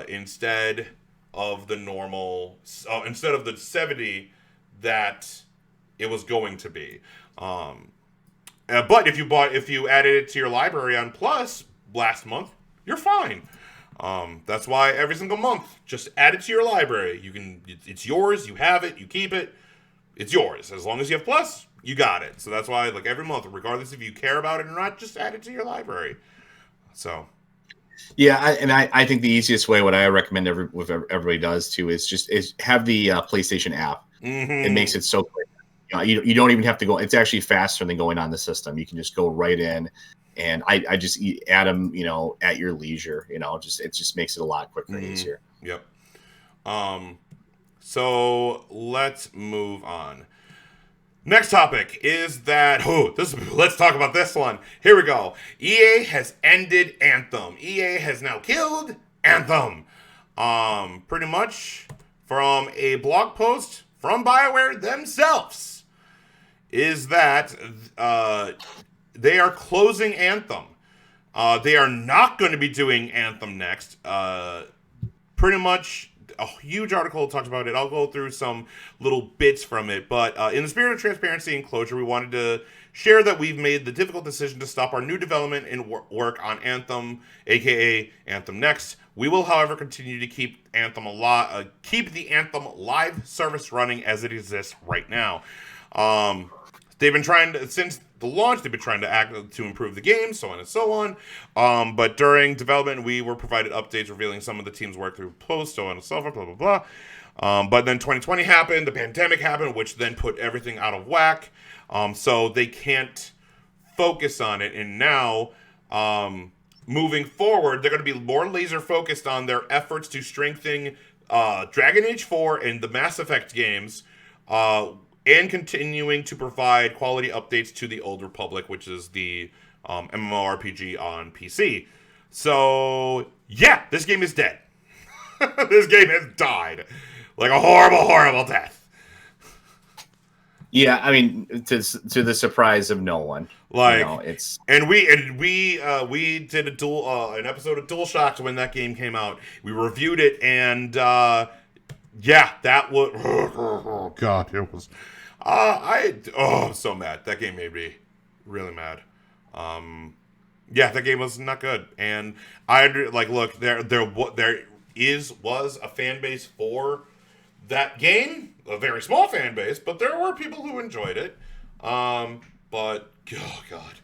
[SPEAKER 1] instead of the normal, instead of the 70 that it was going to be. But if you added it to your library on Plus last month, you're fine. That's why every single month, just add it to your library. It's yours. You have it. You keep it. It's yours. As long as you have Plus, you got it. So that's why, like, every month, regardless if you care about it or not, just add it to your library. So,
[SPEAKER 2] yeah, I think the easiest way, what I recommend everybody does too, is have the PlayStation app.
[SPEAKER 1] Mm-hmm.
[SPEAKER 2] It makes it so quick. You don't even have to go. It's actually faster than going on the system. You can just go right in, and I just add them, at your leisure. It just makes it a lot quicker and easier.
[SPEAKER 1] Yep. So let's move on. Next topic is that let's talk about this one. Here we go. EA has ended Anthem. EA has now killed Anthem. Pretty much from a blog post from BioWare themselves is that they are closing Anthem. They are not going to be doing Anthem next. Pretty much a huge article talks about it. I'll go through some little bits from it. But in the spirit of transparency and closure, we wanted to share that we've made the difficult decision to stop our new development and work on Anthem, a.k.a. Anthem Next. We will, however, continue to keep Anthem keep the Anthem live service running as it exists right now. They've been trying to, since the launch, they've been trying to act to improve the game, so on and so on. But during development, we were provided updates revealing some of the team's work through posts, so on and so forth, blah, blah, blah. But then 2020 happened, the pandemic happened, which then put everything out of whack. So they can't focus on it. And now, moving forward, they're going to be more laser focused on their efforts to strengthen Dragon Age 4 and the Mass Effect games, and continuing to provide quality updates to the Old Republic, which is the MMORPG on PC. So, yeah, this game is dead. This game has died. Like a horrible, horrible death.
[SPEAKER 2] Yeah, I mean, to the surprise of no one.
[SPEAKER 1] Like,
[SPEAKER 2] it's
[SPEAKER 1] we did an episode of Dualshock'd when that game came out. We reviewed it, and yeah, that was oh god, it was. I'm so mad. That game made me really mad. Yeah, that game was not good, and look, there was a fan base for that game, a very small fan base, but there were people who enjoyed it. But oh god,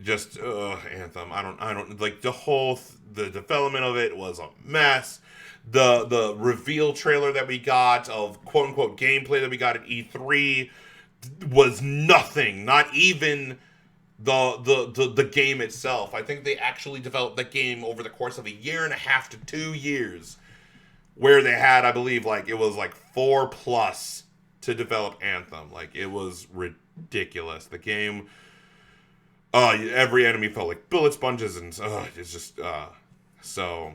[SPEAKER 1] just Anthem. I don't like the development of it was a mess. The reveal trailer that we got of quote unquote gameplay that we got at E3 was nothing. Not even the game itself. I think they actually developed that game over the course of 1.5 to 2 years, where they had, I believe, it was 4+ to develop Anthem. It was ridiculous. The game, every enemy felt like bullet sponges, and it's just so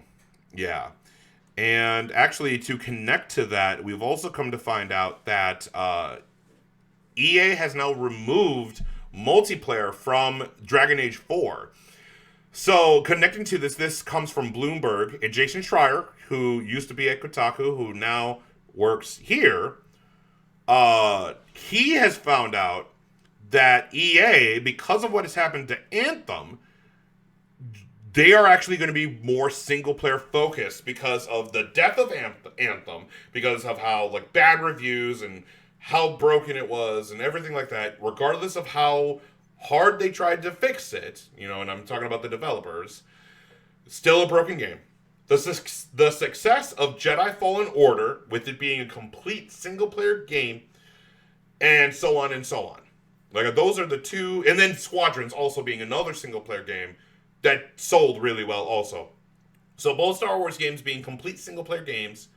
[SPEAKER 1] yeah. And actually, to connect to that, we've also come to find out that EA has now removed multiplayer from Dragon Age 4. So, connecting to this comes from Bloomberg, and Jason Schreier, who used to be at Kotaku, who now works here. He has found out that EA, because of what has happened to Anthem, they are actually going to be more single-player focused because of the death of Anthem, because of how bad reviews and how broken it was and everything like that, regardless of how hard they tried to fix it, and I'm talking about the developers, still a broken game. The success of Jedi Fallen Order, with it being a complete single-player game, and so on and so on. Those are the two, and then Squadrons also being another single-player game that sold really well also. So both Star Wars games being complete single-player games,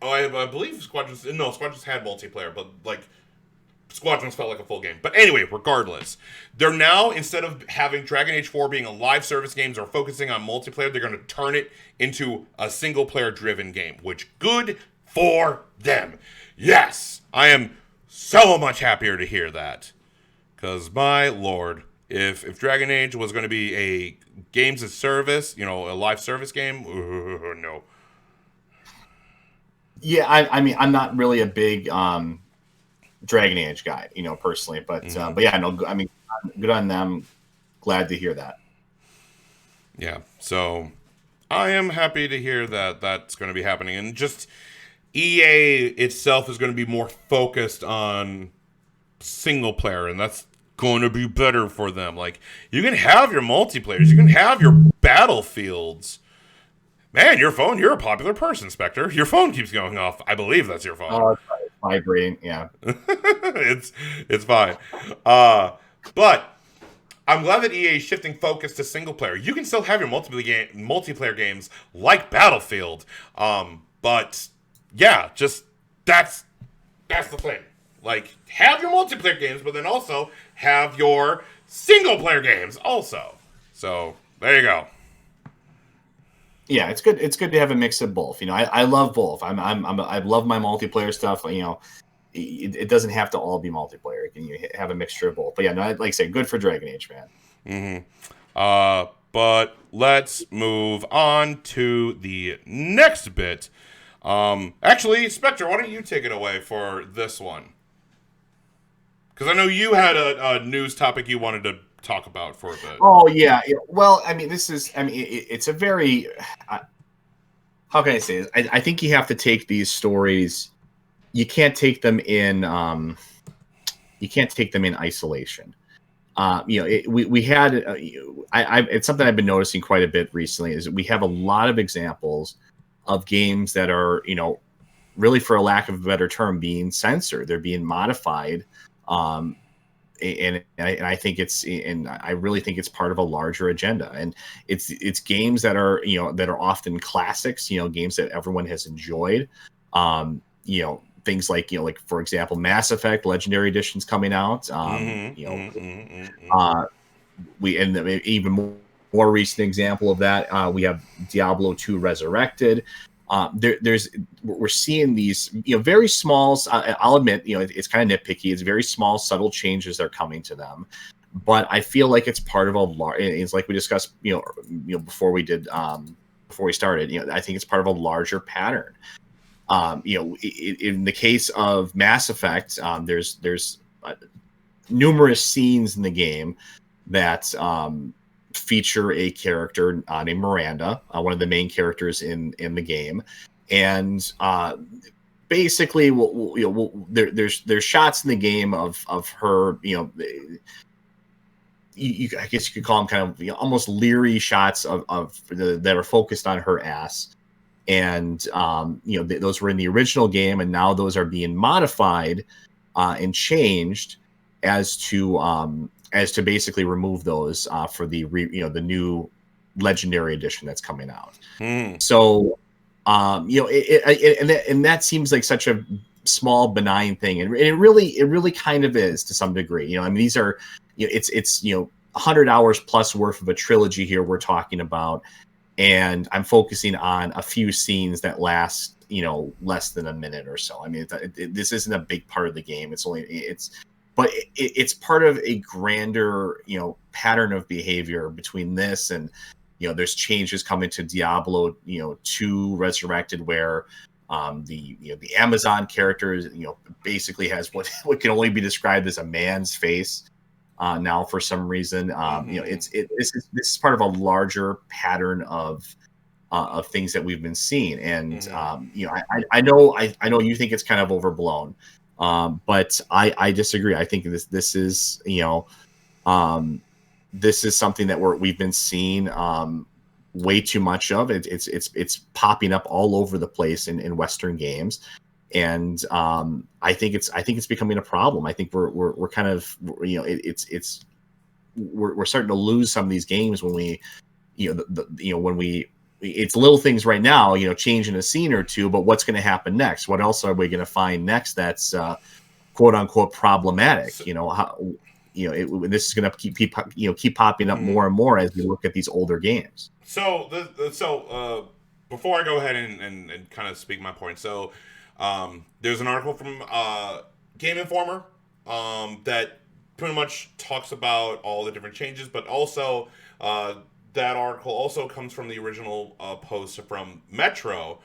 [SPEAKER 1] Oh, I believe Squadrons had multiplayer, but like Squadrons felt like a full game. But anyway, regardless, they're now, instead of having Dragon Age 4 being a live service game or focusing on multiplayer, they're going to turn it into a single player driven game, which good for them. Yes, I am so much happier to hear that. Because my lord, if Dragon Age was going to be a games as service, a live service game, no.
[SPEAKER 2] Yeah, I mean, I'm not really a big Dragon Age guy, personally, but yeah, no, I mean, good on them. Glad to hear that.
[SPEAKER 1] Yeah, so I am happy to hear that that's going to be happening, and just EA itself is going to be more focused on single player, and that's going to be better for them. Like, you can have your multiplayers, you can have your battlefields. Man, you're a popular person, Spectre. Your phone keeps going off. I believe that's your phone.
[SPEAKER 2] Oh, it's vibrating. Yeah,
[SPEAKER 1] it's fine. But I'm glad that EA is shifting focus to single player. You can still have your multiplayer games like Battlefield, but yeah, just that's the thing. Like, have your multiplayer games, but then also have your single player games also. So there you go.
[SPEAKER 2] Yeah, it's good. It's good to have a mix of both. I love both. I love my multiplayer stuff. It doesn't have to all be multiplayer. You can have a mixture of both. But yeah, no, like I say, good for Dragon Age, man.
[SPEAKER 1] But let's move on to the next bit. Actually, Spectre, why don't you take it away for this one? Because I know you had a news topic you wanted to talk about for a bit.
[SPEAKER 2] Oh yeah. Well, I mean, it's a very. How can I say this? I think you have to take these stories. You can't take them in. You can't take them in isolation. We had. It's something I've been noticing quite a bit recently. Is that we have a lot of examples of games that are, really, for a lack of a better term, being censored. They're being modified. And I think I really think it's part of a larger agenda, and it's games that are that are often classics, games that everyone has enjoyed, things like for example, Mass Effect Legendary Edition's coming out, we and even more recent example of that, we have Diablo 2 Resurrected. We're seeing these very small, I'll admit it's kind of nitpicky, it's very small subtle changes that are coming to them, but I feel like it's part of a large, it's like we discussed before we started, I think it's part of a larger pattern. In the case of Mass Effect, there's numerous scenes in the game that feature a character named Miranda, one of the main characters in the game, and basically, there's shots in the game of her, I guess you could call them kind of almost leery shots that are focused on her ass, and those were in the original game, and now those are being modified and changed as to basically remove those for the the new Legendary Edition that's coming out. So and that seems like such a small benign thing, and it really kind of is to some degree. I mean, these are it's 100 hours plus worth of a trilogy here we're talking about, and I'm focusing on a few scenes that last less than a minute or so. I mean, this isn't a big part of the game. But it's part of a grander, pattern of behavior between this and, there's changes coming to Diablo, 2 Resurrected, where the Amazon character, basically has what can only be described as a man's face now for some reason. This is part of a larger pattern of things that we've been seeing, and I know you think it's kind of overblown. But I disagree. I think this is this is something that we've been seeing way too much of. It's popping up all over the place in Western games, and I think it's becoming a problem. I think we're kind of we're starting to lose some of these games when we when we it's little things right now, changing a scene or two, but what's going to happen next? What else are we going to find next that's quote unquote problematic? This is going to keep popping up more and more as we look at these older games.
[SPEAKER 1] So before I go ahead and kind of speak my point, so there's an article from Game Informer that pretty much talks about all the different changes, but also that article also comes from the original post from Metro,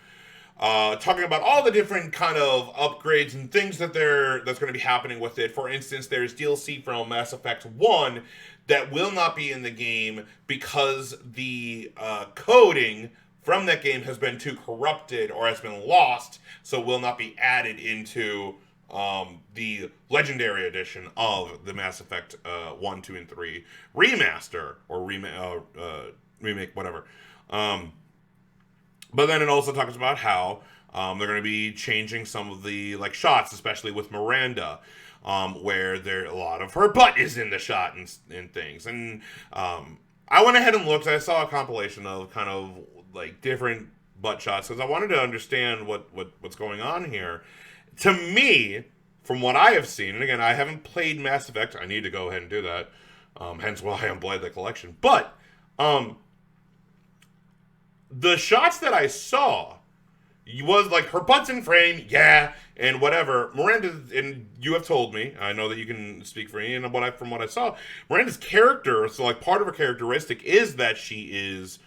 [SPEAKER 1] talking about all the different kind of upgrades and things that's going to be happening with it. For instance, there's DLC from Mass Effect 1 that will not be in the game because the coding from that game has been too corrupted or has been lost, so will not be added into the Legendary Edition of the Mass Effect 1, 2, and 3 remaster or remake, whatever. But then it also talks about how they're going to be changing some of the shots, especially with Miranda, where a lot of her butt is in the shot and things. And I went ahead and looked. I saw a compilation of kind of different butt shots because I wanted to understand what's going on here. To me, from what I have seen, and again, I haven't played Mass Effect. I need to go ahead and do that. Hence why I unplayed the collection. But the shots that I saw was her butt's in frame, yeah, and whatever. Miranda, and you have told me, I know that you can speak for me, and from what I saw, Miranda's character, so part of her characteristic is that she is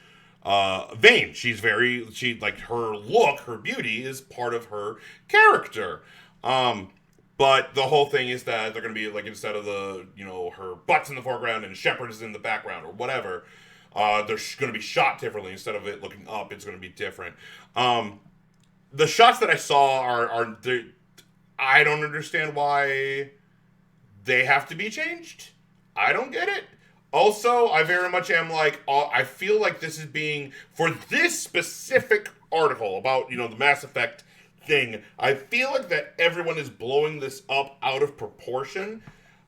[SPEAKER 1] vain. Her look, her beauty is part of her character. But the whole thing is that they're going to be instead of her butt's in the foreground and Shepard is in the background or whatever, they're going to be shot differently. Instead of it looking up, it's going to be different. The shots that I saw are I don't understand why they have to be changed. I don't get it. Also, I very much am I feel like this is being, for this specific article about, the Mass Effect thing, I feel like that everyone is blowing this up out of proportion.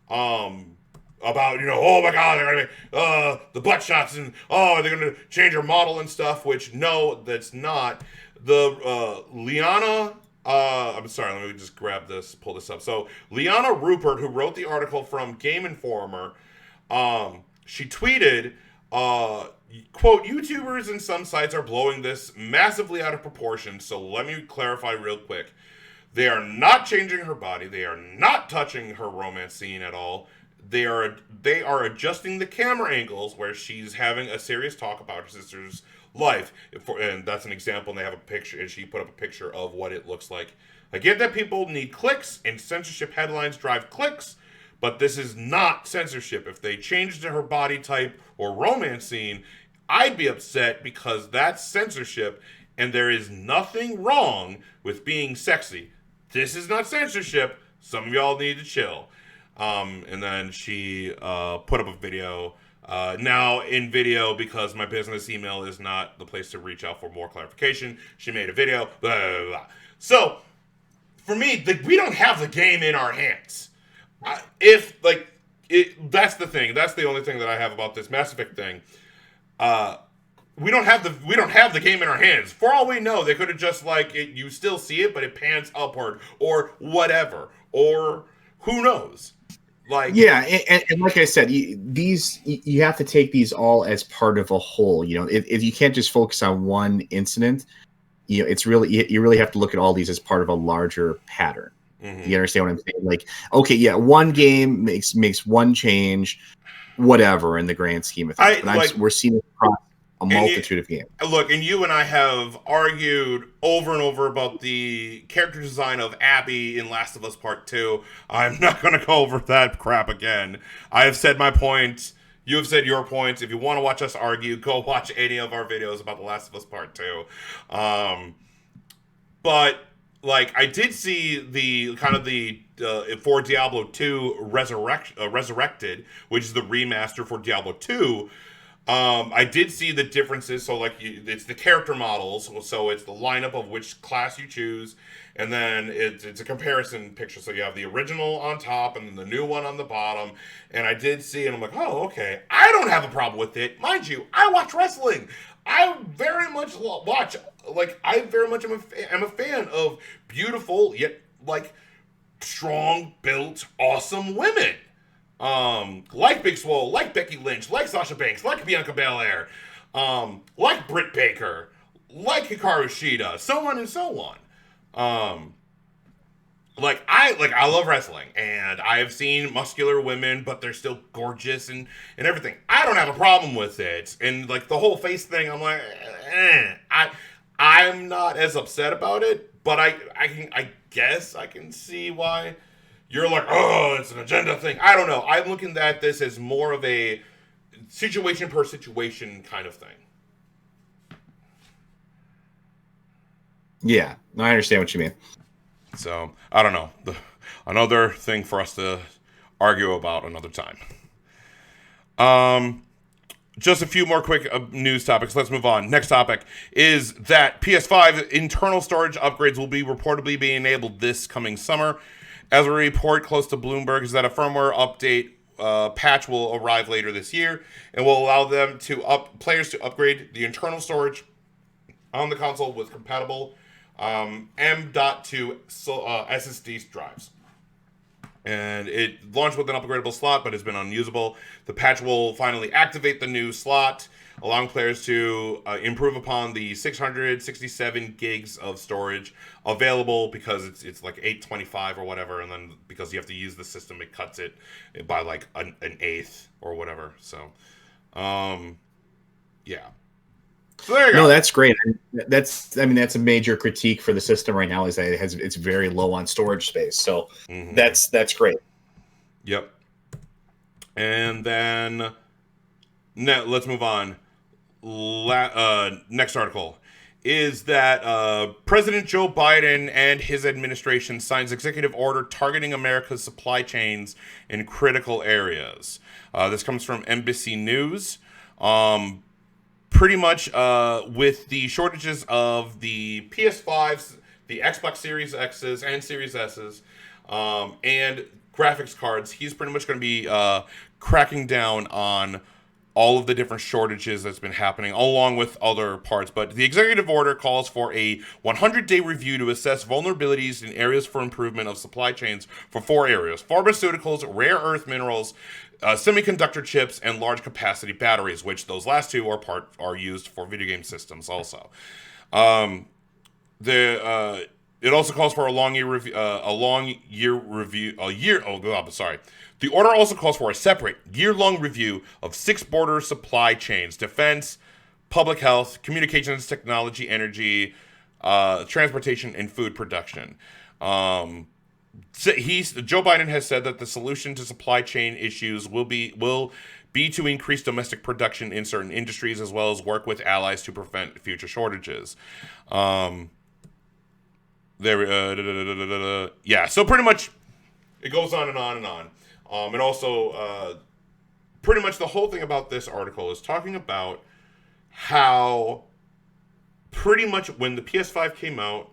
[SPEAKER 1] About, oh my god, they're gonna make the butt shots and they're gonna change her model and stuff, which no, that's not. The Liana, I'm sorry, let me just pull this up. So Liana Rupert, who wrote the article from Game Informer, she tweeted, quote, YouTubers and some sites are blowing this massively out of proportion, so let me clarify real quick. They are not changing her body. They are not touching her romance scene at all. They are adjusting the camera angles where she's having a serious talk about her sister's life. And that's an example, and they have a picture, and she put up a picture of what it looks like. I get that people need clicks, and censorship headlines drive clicks, but this is not censorship. If they changed her body type or romance scene, I'd be upset because that's censorship, and there is nothing wrong with being sexy. This is not censorship. Some of y'all need to chill. And then she put up a video. Now, in video, because my business email is not the place to reach out for more clarification, she made a video. Blah, blah, blah. So, for me, we don't have the game in our hands. That's the thing. That's the only thing that I have about this Mass Effect thing. We don't have the game in our hands. For all we know, they could have just you still see it, but it pans upward or whatever, or who knows.
[SPEAKER 2] And like I said, you have to take these all as part of a whole. If you can't just focus on one incident, it's really, you really have to look at all these as part of a larger pattern. Mm-hmm. You understand what I'm saying? One game makes one change, whatever, in the grand scheme of things. We're seeing it across a multitude of games.
[SPEAKER 1] Look, and you and I have argued over and over about the character design of Abby in Last of Us Part 2. I'm not going to go over that crap again. I have said my point. You have said your points. If you want to watch us argue, go watch any of our videos about The Last of Us Part 2. But I did see the kind of the for Diablo 2 Resurrected, which is the remaster for Diablo 2. I did see the differences. So it's the character models. So it's the lineup of which class you choose, and then it's a comparison picture. So you have the original on top and then the new one on the bottom. And I did see, and I'm like, oh, okay. I don't have a problem with it, mind you. I watch wrestling. I very much watch, like, I very much am a fan of beautiful yet like strong built awesome women. Like Big Swole, like Becky Lynch, like Sasha Banks, like Bianca Belair, like Britt Baker, like Hikaru Shida, so on and so on. I love wrestling, and I have seen muscular women, but they're still gorgeous and everything. I don't have a problem with it, and like the whole face thing, I'm like, I'm not as upset about it, but I guess I can see why you're like, oh, it's an agenda thing. I don't know. I'm looking at this as more of a situation per situation kind of thing.
[SPEAKER 2] Yeah, I understand what you mean.
[SPEAKER 1] So, I don't know. Another thing for us to argue about another time. Just a few more quick news topics. Let's move on. Next topic is that PS5 internal storage upgrades will be reportedly being enabled this coming summer. As a report close to Bloomberg is that a firmware update patch will arrive later this year and will allow them to players to upgrade the internal storage on the console with compatible M.2 SSD drives. And it launched with an upgradable slot, but has been unusable. The patch will finally activate the new slot, allowing players to improve upon the 667 gigs of storage available, because it's like 825 or whatever, and then because you have to use the system, it cuts it by like an eighth or whatever. So, yeah. So there you go.
[SPEAKER 2] No, that's great. That's a major critique for the system right now, is that it's very low on storage space. So that's great.
[SPEAKER 1] Yep. And then let's move on. Next article is that President Joe Biden and his administration signs executive order targeting America's supply chains in critical areas. This comes from Embassy News. Pretty much with the shortages of the PS5s, the Xbox Series X's and Series S's, and graphics cards, he's pretty much going to be cracking down on all of the different shortages that's been happening, along with other parts. But the executive order calls for a 100-day review to assess vulnerabilities in areas for improvement of supply chains for 4 areas: pharmaceuticals, rare earth minerals, semiconductor chips, and large capacity batteries, which those last two are used for video game systems also. It also calls for a The order also calls for a separate year-long review of 6 border supply chains: defense, public health, communications, technology, energy, transportation, and food production. Joe Biden has said that the solution to supply chain issues will be to increase domestic production in certain industries, as well as work with allies to prevent future shortages. Yeah, so pretty much it goes on and on and on. And also, pretty much the whole thing about this article is talking about how pretty much when the PS5 came out,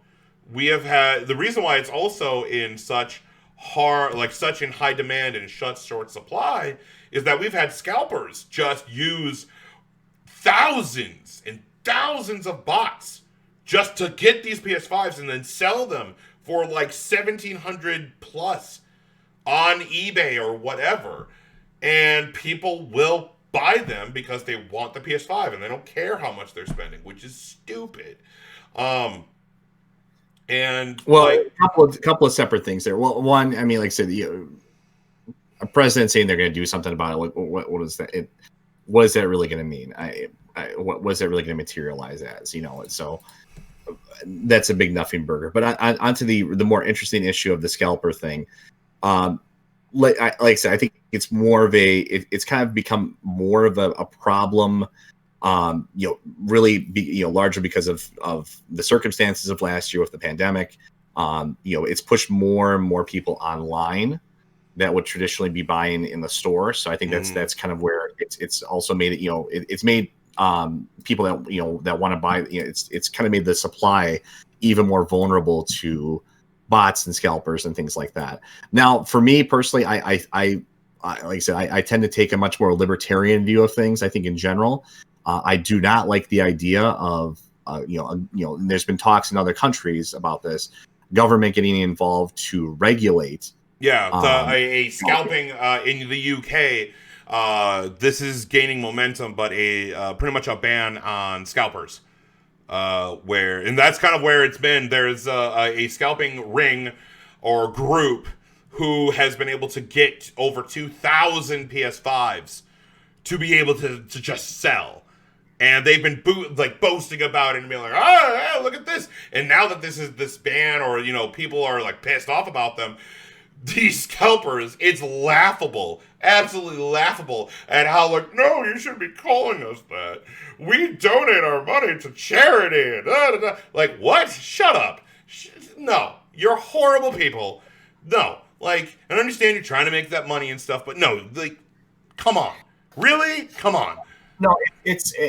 [SPEAKER 1] we have had the reason why it's also in such in high demand and short supply is that we've had scalpers just use thousands and thousands of bots just to get these PS5s and then sell them for like $1,700 plus on eBay or whatever. And people will buy them because they want the PS5 and they don't care how much they're spending, which is stupid. And
[SPEAKER 2] a couple of separate things there. Well, one, I mean, like I said, a president saying they're going to do something about it. What is that? What is that really going to mean? What was that really going to materialize as? So that's a big nothing burger. But onto the more interesting issue of the scalper thing. Like I said, I think it's more of it's kind of become more of a problem. Largely because of the circumstances of last year with the pandemic. It's pushed more and more people online that would traditionally be buying in the store. So I think that's kind of where it's also made it. It's made people that want to buy. It's kind of made the supply even more vulnerable to bots and scalpers and things like that. Now, for me personally, I like I said, I tend to take a much more libertarian view of things. I think in general. I do not like the idea of there's been talks in other countries about this government getting involved to regulate.
[SPEAKER 1] Yeah, a scalping in the UK. This is gaining momentum, but pretty much a ban on scalpers. And that's kind of where it's been. There's a scalping ring or group who has been able to get over 2,000 PS5s to be able to just sell. And they've been boasting about it and being like, oh, look at this. And now that this ban, or people are like pissed off about them, these scalpers, it's laughable, absolutely laughable at how no, you shouldn't be calling us that. We donate our money to charity. Da, da, da. Like, what? Shut up. No, you're horrible people. No, I understand you're trying to make that money and stuff, but no, come on. Really? Come on.
[SPEAKER 2] No,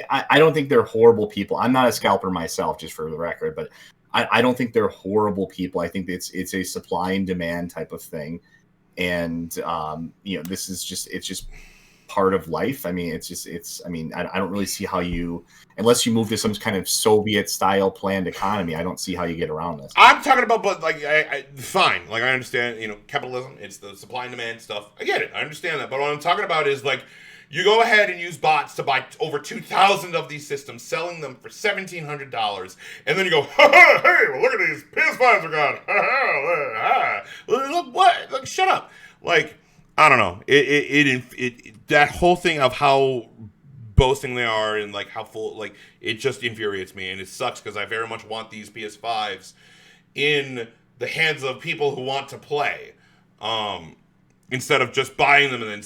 [SPEAKER 2] I don't think they're horrible people. I'm not a scalper myself, just for the record, but I don't think they're horrible people. I think it's a supply and demand type of thing, and this is just part of life. I mean, I don't really see how unless you move to some kind of Soviet style planned economy, I don't see how you get around this.
[SPEAKER 1] I'm talking about, but fine. I understand, capitalism. It's the supply and demand stuff. I get it. I understand that. But what I'm talking about is you go ahead and use bots to buy over 2,000 of these systems, selling them for $1,700, and then you go, hey, well, look at these PS5s are gone. Look, what? Shut up. I don't know. It that whole thing of how boasting they are and how full, it just infuriates me, and it sucks because I very much want these PS5s in the hands of people who want to play, instead of just buying them and then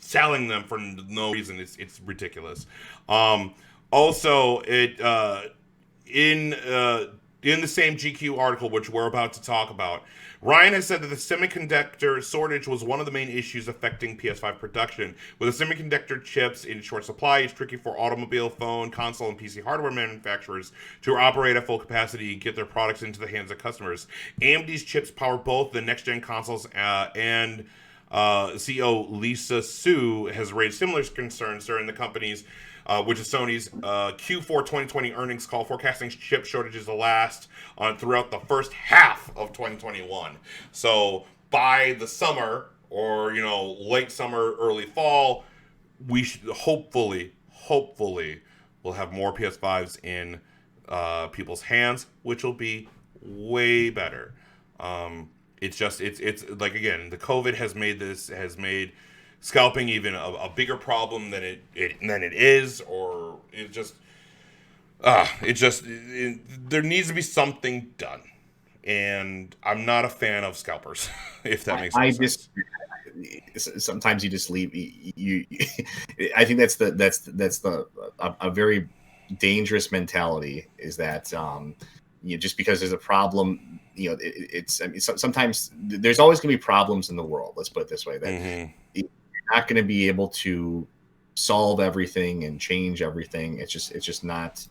[SPEAKER 1] selling them for no reason. It's ridiculous. Also, in the same GQ article, which we're about to talk about, Ryan has said that the semiconductor shortage was one of the main issues affecting PS5 production. With the semiconductor chips in short supply, it's tricky for automobile, phone, console, and PC hardware manufacturers to operate at full capacity and get their products into the hands of customers. AMD's chips power both the next-gen consoles and CEO Lisa Su has raised similar concerns during the company's, which is Sony's, Q4 2020 earnings call, forecasting chip shortages to last throughout the first half of 2021. So by the summer, or late summer, early fall, we should hopefully we'll have more PS5s in people's hands, which will be way better. It's again, the COVID has made scalping even a bigger problem than it is, or there needs to be something done, and I'm not a fan of scalpers. If that makes sense.
[SPEAKER 2] Sometimes you just leave. I think that's a very dangerous mentality. Is that just because there's a problem, sometimes there's always going to be problems in the world. Let's put it this way: that you're not going to be able to solve everything and change everything. It's just not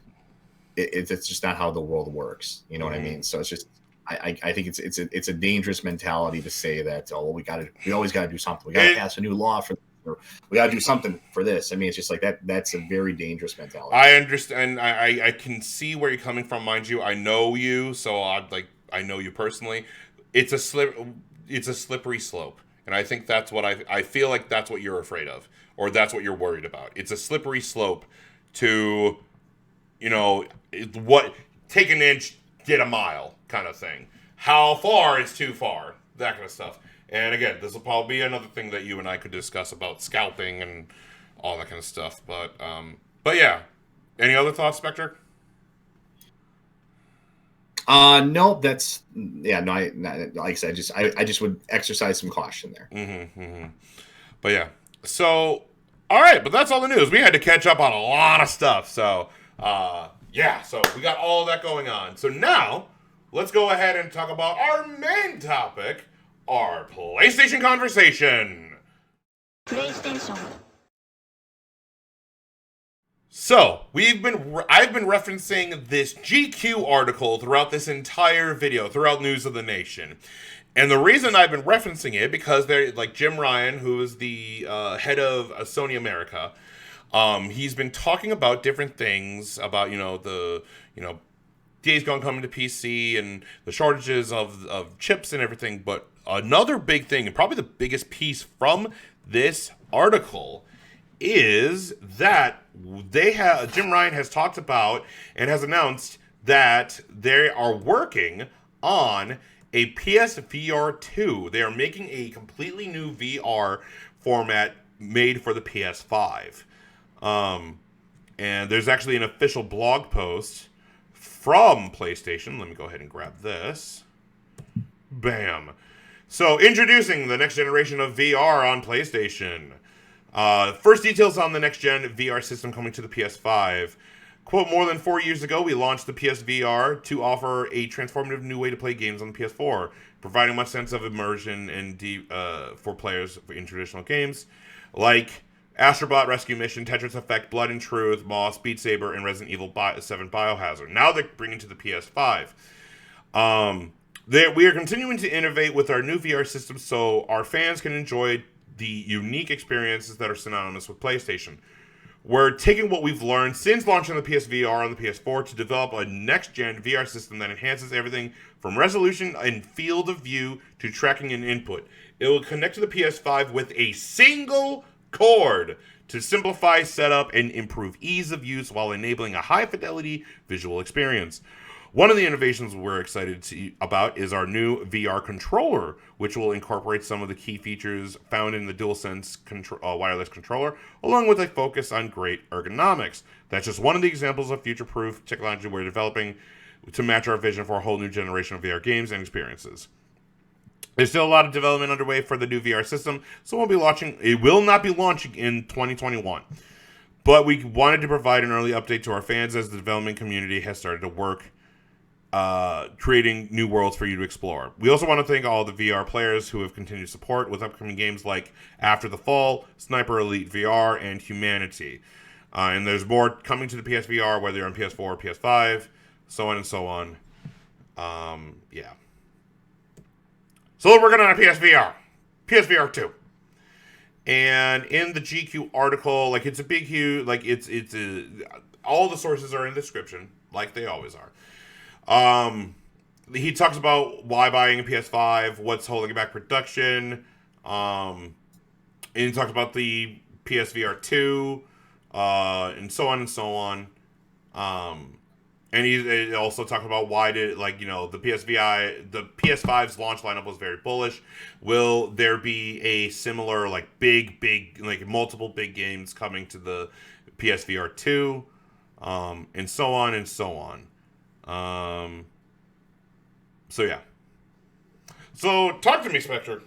[SPEAKER 2] how the world works. You know what I mean? So it's just, I think it's a dangerous mentality to say that, we always got to do something. We got to pass a new law for, or we got to do something for this. I mean, it's just that's a very dangerous mentality.
[SPEAKER 1] I understand. I can see where you're coming from, mind you. I know you, so I know you personally. It's a slippery slope, and I think that's what I feel like that's what you're afraid of, or that's what you're worried about. It's a slippery slope to, take an inch, get a mile kind of thing. How far is too far? That kind of stuff. And again, this will probably be another thing that you and I could discuss about scalping and all that kind of stuff. But yeah. Any other thoughts, Spectre?
[SPEAKER 2] No, like I said, I just would exercise some caution there.
[SPEAKER 1] But yeah. So, all right, but that's all the news. We had to catch up on a lot of stuff. So, yeah, so we got all that going on. So now, let's go ahead and talk about our main topic, our PlayStation conversation. PlayStation. So, I've been referencing this GQ article throughout this entire video, throughout News of the Nation. And the reason I've been referencing it, because they're Jim Ryan, who is the head of Sony America, He's been talking about different things about the Days Gone coming to PC and the shortages of chips and everything. But another big thing, and probably the biggest piece from this article, is that Jim Ryan has talked about and has announced that they are working on a PSVR 2. They are making a completely new VR format made for the PS5. And there's actually an official blog post from PlayStation. Let me go ahead and grab this. Bam. So, introducing the next generation of VR on PlayStation. First details on the next-gen VR system coming to the PS5. Quote, more than 4 years ago, we launched the PSVR to offer a transformative new way to play games on the PS4, providing much sense of immersion and for players in traditional games like Astrobot Rescue Mission, Tetris Effect, Blood and Truth, Moss, Beat Saber, and Resident Evil 7 Biohazard. Now they're bringing to the PS5. We are continuing to innovate with our new VR system so our fans can enjoy the unique experiences that are synonymous with PlayStation. We're taking what we've learned since launching the PSVR on the PS4 to develop a next-gen VR system that enhances everything from resolution and field of view to tracking and input. It will connect to the PS5 with a single cord to simplify setup and improve ease of use while enabling a high-fidelity visual experience. One of the innovations we're excited about is our new VR controller, which will incorporate some of the key features found in the DualSense wireless controller, along with a focus on great ergonomics. That's just one of the examples of future-proof technology we're developing to match our vision for a whole new generation of VR games and experiences. There's still a lot of development underway for the new VR system, so it will not be launching in 2021. But we wanted to provide an early update to our fans as the development community has started to work creating new worlds for you to explore. We also want to thank all the VR players who have continued support with upcoming games like After the Fall, Sniper Elite VR, and Humanity. And there's more coming to the PSVR, whether you're on PS4 or PS5, so on and so on. Yeah. So we're working on a PSVR 2. And in the GQ article, it's a big, huge, all the sources are in the description, like they always are. He talks about why buying a PS5, what's holding back production, and he talks about the PSVR 2, and so on and so on. And he also talked about why did, the PS5's launch lineup was very bullish. Will there be a similar, big, multiple big games coming to the PSVR 2, and so on and so on. So yeah. So talk to me, Spectre.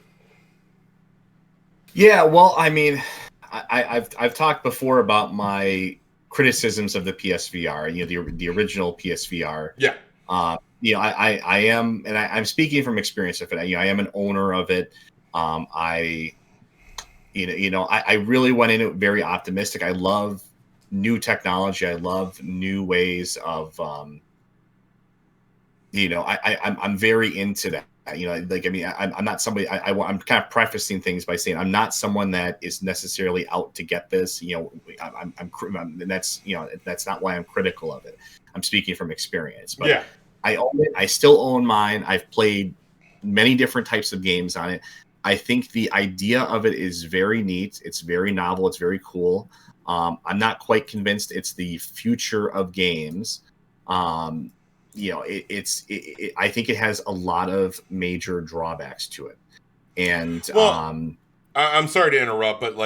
[SPEAKER 2] Yeah, well, I mean, I've talked before about my criticisms of the PSVR. The original PSVR.
[SPEAKER 1] Yeah.
[SPEAKER 2] I am, and I'm speaking from experience of it. I am an owner of it. I really went in it very optimistic. I love new technology. I love new ways of. I'm very into that. I'm not somebody. I'm kind of prefacing things by saying I'm not someone that is necessarily out to get this. And that's not why I'm critical of it. I'm speaking from experience. But yeah. I own it. I still own mine. I've played many different types of games on it. I think the idea of it is very neat. It's very novel. It's very cool. I'm not quite convinced it's the future of games. I think it has a lot of major drawbacks to it. And
[SPEAKER 1] I'm sorry to interrupt, but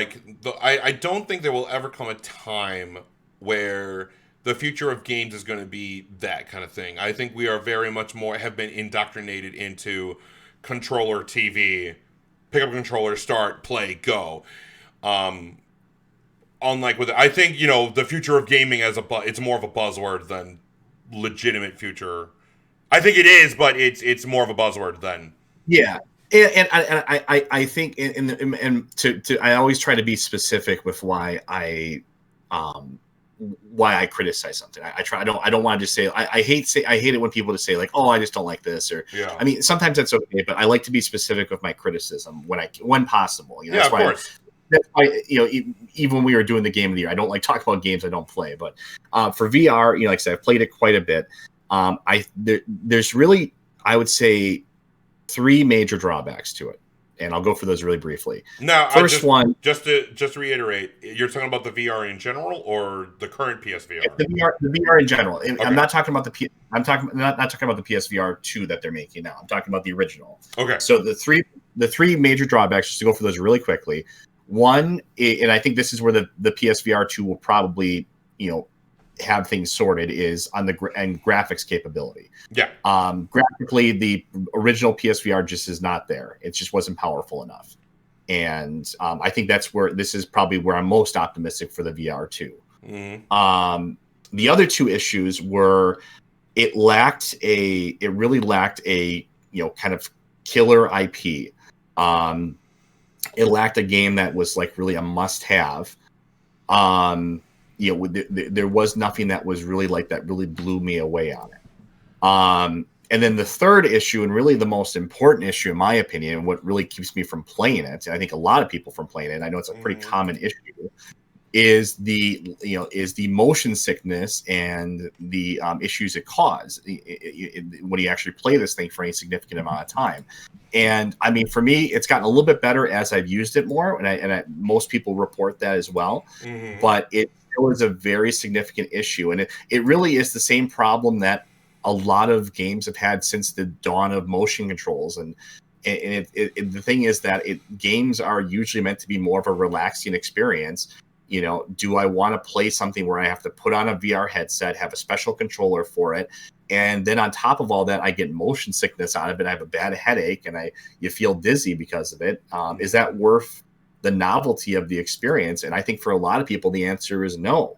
[SPEAKER 1] I don't think there will ever come a time where the future of games is going to be that kind of thing. I think we are very much more have been indoctrinated into controller TV, pick up a controller, start, play, go. Unlike with I think the future of gaming it's more of a buzzword than legitimate future. I think it is, but it's more of a buzzword than
[SPEAKER 2] and I think I always try to be specific with why I criticize something. I don't want to just say I hate it when people just say I just don't like this or
[SPEAKER 1] yeah.
[SPEAKER 2] I mean sometimes that's okay, but I like to be specific with my criticism when possible.
[SPEAKER 1] That's why
[SPEAKER 2] that's why, even when we were doing the game of the year, I don't like talk about games I don't play, but for VR, like I said, I've played it quite a bit. There's really, I would say, 3 major drawbacks to it, and I'll go for those really briefly.
[SPEAKER 1] Now,
[SPEAKER 2] First one,
[SPEAKER 1] just to reiterate, you're talking about the VR in general or the current PSVR?
[SPEAKER 2] the VR in general.
[SPEAKER 1] Okay.
[SPEAKER 2] I'm not talking about not talking about the PSVR 2 that they're making now. I'm talking about the original.
[SPEAKER 1] Okay.
[SPEAKER 2] So the three major drawbacks, just to go for those really quickly. One, and I think this is where the PSVR 2 will probably, have things sorted, is on the graphics capability.
[SPEAKER 1] Yeah.
[SPEAKER 2] Graphically, the original PSVR just is not there. It just wasn't powerful enough. And I think this is probably where I'm most optimistic for the VR 2. Mm-hmm. The other 2 issues were it really lacked a kind of killer IP. It lacked a game that was like really a must-have. There was nothing that was really like that really blew me away on it. And then the third issue, and really the most important issue, in my opinion, and what really keeps me from playing it, and I think a lot of people from playing it, I know it's a pretty common issue, is the motion sickness and the issues it causes when you actually play this thing for any significant amount of time. And I mean, for me, it's gotten a little bit better as I've used it more, and most people report that as well. Mm-hmm. But it still is a very significant issue, and it really is the same problem that a lot of games have had since the dawn of motion controls. And the thing is that games are usually meant to be more of a relaxing experience. Do I want to play something where I have to put on a VR headset, have a special controller for it, and then on top of all that, I get motion sickness out of it, I have a bad headache, and you feel dizzy because of it? Is that worth the novelty of the experience? And I think for a lot of people, the answer is no.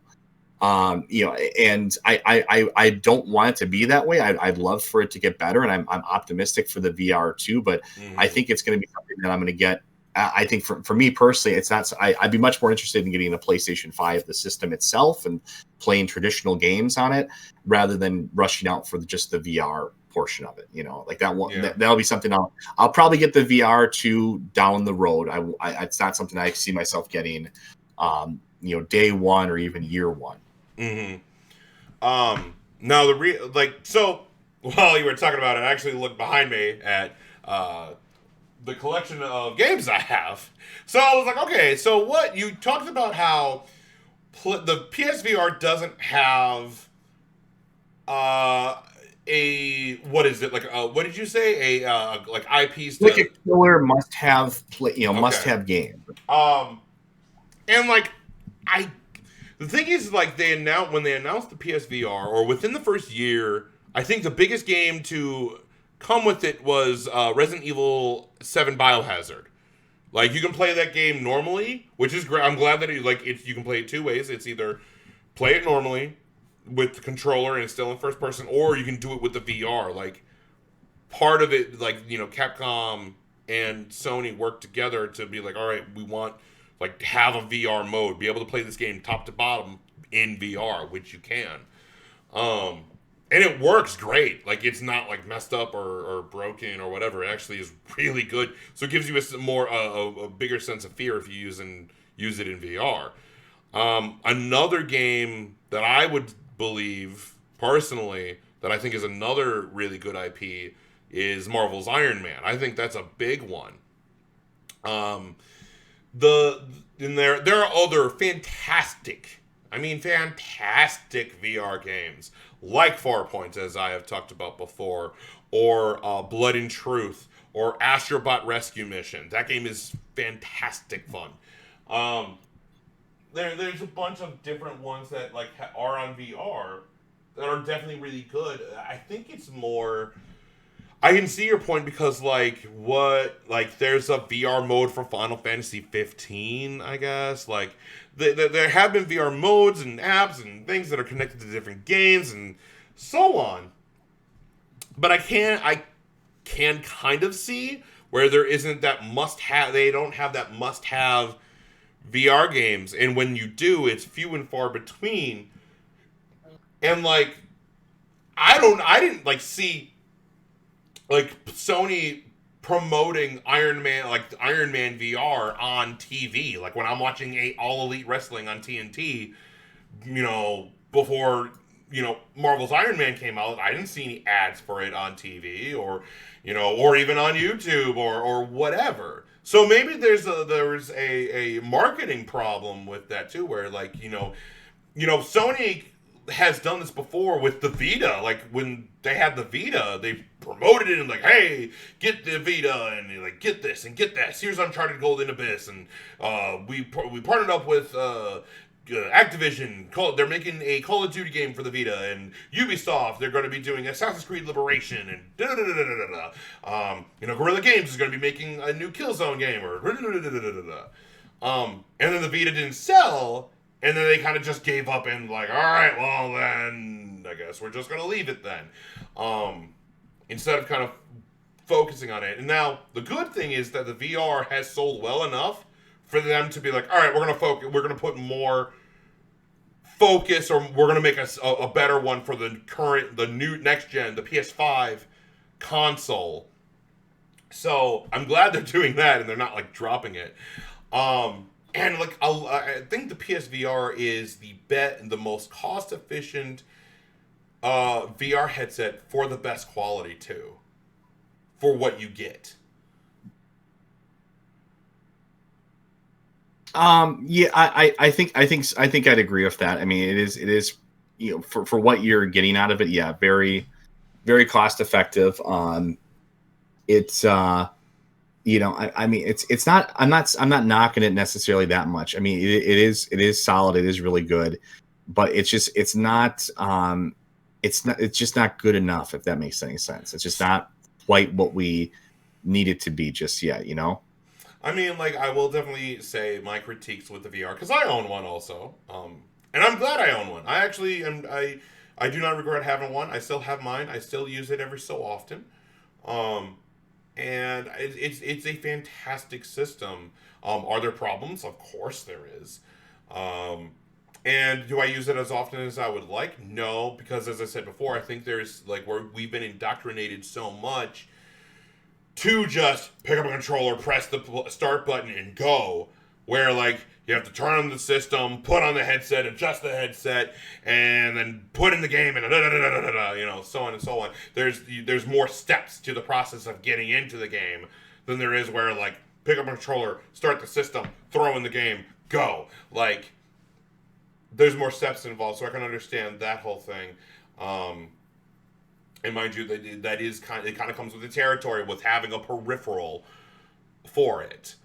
[SPEAKER 2] And I don't want it to be that way. I'd love for it to get better, and I'm optimistic for the VR too. But I think it's going to be something that I'm going to get. I think for me personally, it's not. I'd be much more interested in getting a PlayStation 5, the system itself, and playing traditional games on it, rather than rushing out for just the VR portion of it. Like that one. Yeah. That'll be something I'll probably get the VR 2 down the road. It's not something I see myself getting, day one or even year one.
[SPEAKER 1] Mm-hmm. Now while you were talking about it, I actually looked behind me at the collection of games I have. So I was like, okay, so what you talked about how the PSVR doesn't have what is it, like what did you say, a like IPs
[SPEAKER 2] like a killer must have game.
[SPEAKER 1] And like the thing is, like, when they announced the PSVR, or within the first year, I think the biggest game to come with it was Resident Evil 7 Biohazard. Like, you can play that game normally, which is great. I'm glad that you can play it 2 ways. It's either play it normally with the controller and it's still in first person, or you can do it with the VR. Like, part of it, like, Capcom and Sony worked together to be like, all right, we want have a VR mode, be able to play this game top to bottom in VR, which you can. And it works great. Like, it's not like messed up or broken or whatever. It actually is really good. So it gives you a bigger sense of fear if you use it in VR. Another game that I would believe personally that I think is another really good IP is Marvel's Iron Man. I think that's a big one. There are other fantastic VR games like Farpoint, as I have talked about before, or Blood and Truth, or Astrobot Rescue Mission. That game is fantastic fun. There's a bunch of different ones that are on VR that are definitely really good. I think it's more. I can see your point because there's a VR mode for Final Fantasy 15, I guess. Like, there have been VR modes and apps and things that are connected to different games and so on. But I can kind of see where there isn't that must-have. They don't have that must-have VR games, and when you do, it's few and far between. And I didn't see Sony promoting Iron Man, like Iron Man VR on TV. Like when I'm watching All Elite Wrestling on TNT, before Marvel's Iron Man came out, I didn't see any ads for it on TV or even on YouTube or whatever. So maybe there's a marketing problem with that too, where Sony has done this before with the Vita. Like when they had the Vita, they promoted it and like, hey, get the Vita and like get this and get that. Here's Uncharted Golden Abyss, and we partnered up with Activision. They're making a Call of Duty game for the Vita, and Ubisoft. They're going to be doing Assassin's Creed Liberation, and Guerrilla Games is going to be making a new Killzone game, and then the Vita didn't sell. And then they kind of just gave up and like, all right, well then, I guess we're just going to leave it then. Instead of kind of focusing on it. And now, the good thing is that the VR has sold well enough for them to be like, all right, we're going to focus, we're going to put more focus, or we're going to make a better one for the new next gen, the PS5 console. So, I'm glad they're doing that and they're not like dropping it. And like I think the PSVR is the most cost efficient VR headset for the best quality too, for what you get.
[SPEAKER 2] Yeah, I think I'd agree with that. I mean, it is for what you're getting out of it. Yeah, very very cost effective. It's I mean, it's not. I'm not knocking it necessarily that much. I mean, it is solid. It is really good, but it's not. It's just not good enough. If that makes any sense, it's just not quite what we need it to be just yet.
[SPEAKER 1] I mean, like I will definitely say my critiques with the VR because I own one also, and I'm glad I own one. I actually am. I do not regret having one. I still have mine. I still use it every so often. And it's a fantastic system. Are there problems? Of course there is. And do I use it as often as I would like? No, because as I said before, I think there's we've been indoctrinated so much to just pick up a controller, press the start button, and go. Where you have to turn on the system, put on the headset, adjust the headset, and then put in the game, and so on and so on. There's more steps to the process of getting into the game than there is where pick up a controller, start the system, throw in the game, go. There's more steps involved, so I can understand that whole thing. And mind you, it kind of comes with the territory with having a peripheral for it.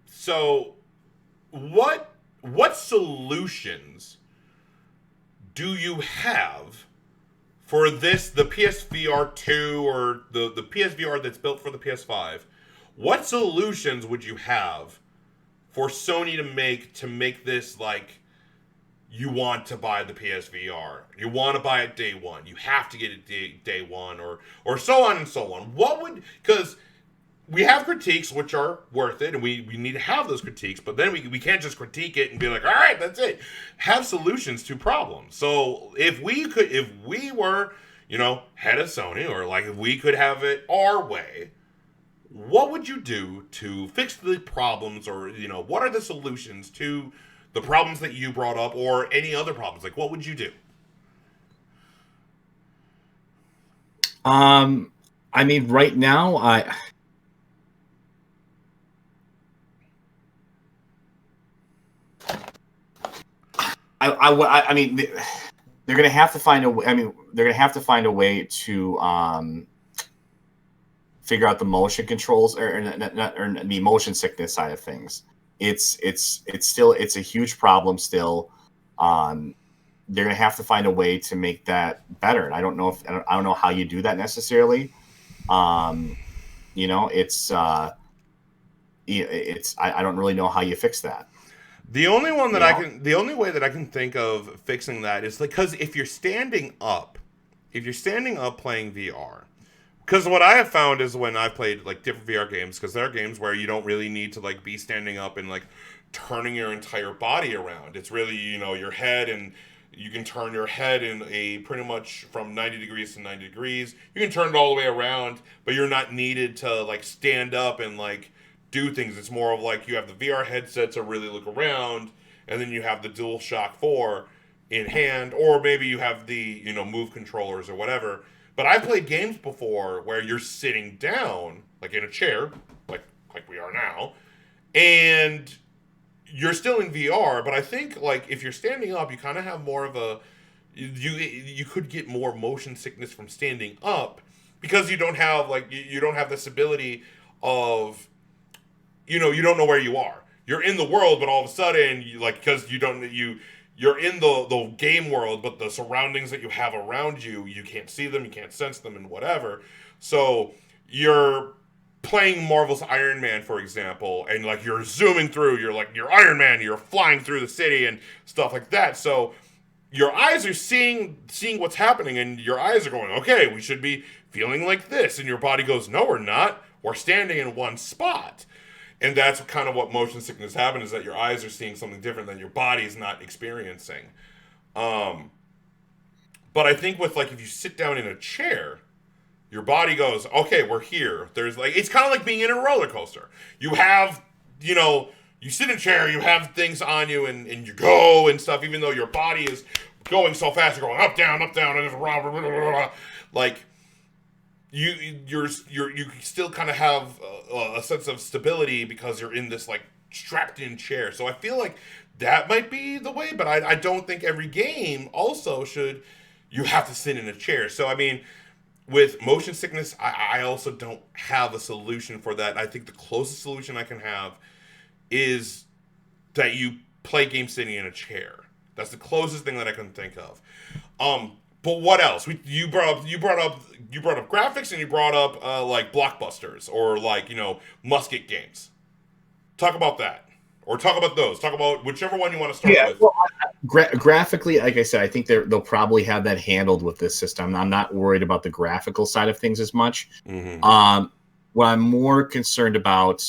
[SPEAKER 1] So, what solutions do you have for this, the PSVR 2 or the PSVR that's built for the PS5? What solutions would you have for Sony to make this you want to buy the PSVR? You want to buy it day one. You have to get it day one, or so on and so on. Because we have critiques which are worth it, and we need to have those critiques, but then we can't just critique it and be like, all right, that's it. Have solutions to problems. So if we were, head of Sony, or if we could have it our way, what would you do to fix the problems, or, what are the solutions to the problems that you brought up, or any other problems? What would you do?
[SPEAKER 2] I mean, right now, I mean, they're going to have to find a way. I mean, they're going to have to find a way to figure out the motion controls or the motion sickness side of things. It's a huge problem still. They're going to have to find a way to make that better. And I don't know how you do that necessarily. I don't really know how you fix that.
[SPEAKER 1] The only way that I can think of fixing that is because if you're standing up playing VR, because what I have found is when I've played different VR games, because there are games where you don't really need to be standing up and turning your entire body around. It's really your head and You can turn your head in a pretty much from 90 degrees to 90 degrees. You can turn it all the way around, but you're not needed to like stand up and like do things. It's more of like you have the VR headset to really look around, and then you have the DualShock 4 in hand, or maybe you have the, you know, Move controllers or whatever. But I've played games before where you're sitting down, like in a chair, like we are now, and you're still in VR, but I think like if you're standing up, you kind of have more of a you could get more motion sickness from standing up because you don't have like you don't have this ability of, you know, you don't know where you are. You're in the world, but all of a sudden you like because you're in the game world, but the surroundings that you have around you, you can't see them, you can't sense them, and whatever. So you're playing Marvel's Iron Man, for example, and like you're zooming through, you're Iron Man, you're flying through the city and stuff like that. So your eyes are seeing what's happening, and your eyes are going, okay, we should be feeling like this, and your body goes, no, we're not. We're standing in one spot. And that's kind of what motion sickness happens, is that your eyes are seeing something different than your body's not experiencing. But I think with like if you sit down in a chair, your body goes, okay, we're here. There's like, it's kind of like being in a roller coaster. You have, you know, you sit in a chair, you have things on you, and you go and stuff, even though your body is going so fast, you're going up, down, and it's blah, blah, blah, blah, blah. Like, you still kind of have a sense of stability because you're in this like strapped in chair. So I feel like that might be the way, but I don't think every game also should, you have to sit in a chair. So I mean, with motion sickness, I also don't have a solution for that. I think the closest solution I can have is that you play games sitting in a chair. That's the closest thing that I can think of. But what else? You brought up graphics, and you brought up like blockbusters or like, you know, musket games. Talk about that, or talk about those. Talk about whichever one you want to start with.
[SPEAKER 2] Well, graphically, like I said, I think they'll probably have that handled with this system. I'm not worried about the graphical side of things as much. Mm-hmm. What I'm more concerned about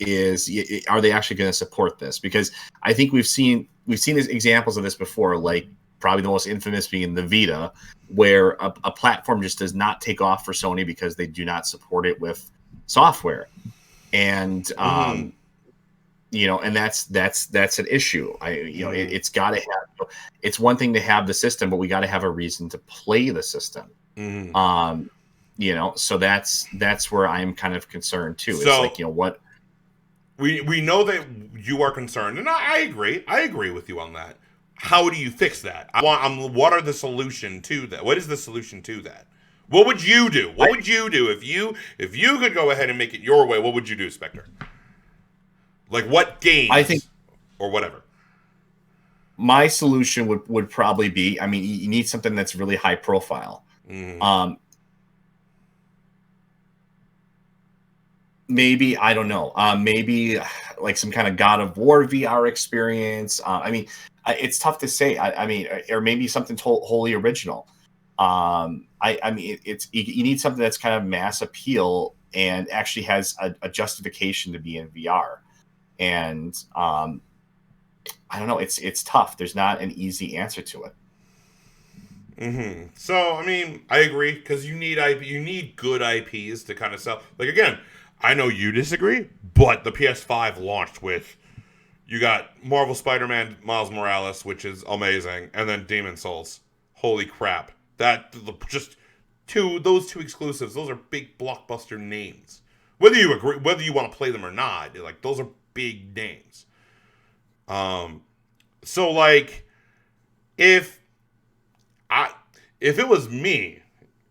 [SPEAKER 2] is, are they actually going to support this? Because I think we've seen examples of this before, like probably the most infamous being the Vita, where a platform just does not take off for Sony because they do not support it with software. And you know, and that's an issue. It's got to have. It's one thing to have the system, but we got to have a reason to play the system. You know, so that's where I'm kind of concerned too. So, it's like, you know what,
[SPEAKER 1] we know that you are concerned, and I agree. I agree with you on that. How do you fix that? What are the solution to that? What is the solution to that? What would you do? What would you do if you could go ahead and make it your way? What would you do, Spectre? Like what games?
[SPEAKER 2] I think,
[SPEAKER 1] or whatever.
[SPEAKER 2] My solution would probably be, I mean, you need something that's really high profile. Maybe, I don't know. Maybe like some kind of God of War VR experience. I mean, it's tough to say. I mean, or maybe something wholly original. I mean, you need something that's kind of mass appeal and actually has a justification to be in VR. And I don't know. It's tough. There's not an easy answer to it.
[SPEAKER 1] So I mean, I agree, because you need good IPs to kind of sell. Like again, I know you disagree, but the PS5 launched with, you got Marvel Spider-Man Miles Morales, which is amazing, and then Demon's Souls. Holy crap. Those two exclusives, those are big blockbuster names. Whether you agree, whether you want to play them or not, like those are big names. So like if it was me,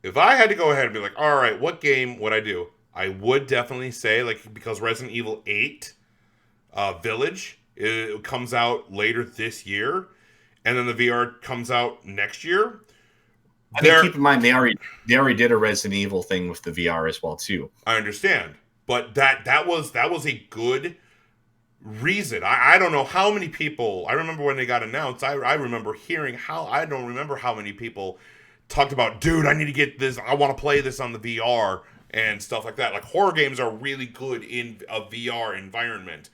[SPEAKER 1] if I had to go ahead and be like, all right, what game would I do? I would definitely say, like, because Resident Evil 8 Village, it comes out later this year, and then the VR comes out next year.
[SPEAKER 2] I mean, keep in mind they already did a Resident Evil thing with the VR as well too.
[SPEAKER 1] I understand, but that was a good reason. I don't know how many people. I remember when they got announced. I remember hearing I don't remember how many people talked about, dude, I need to get this. I want to play this on the VR and stuff like that. Like horror games are really good in a VR environment.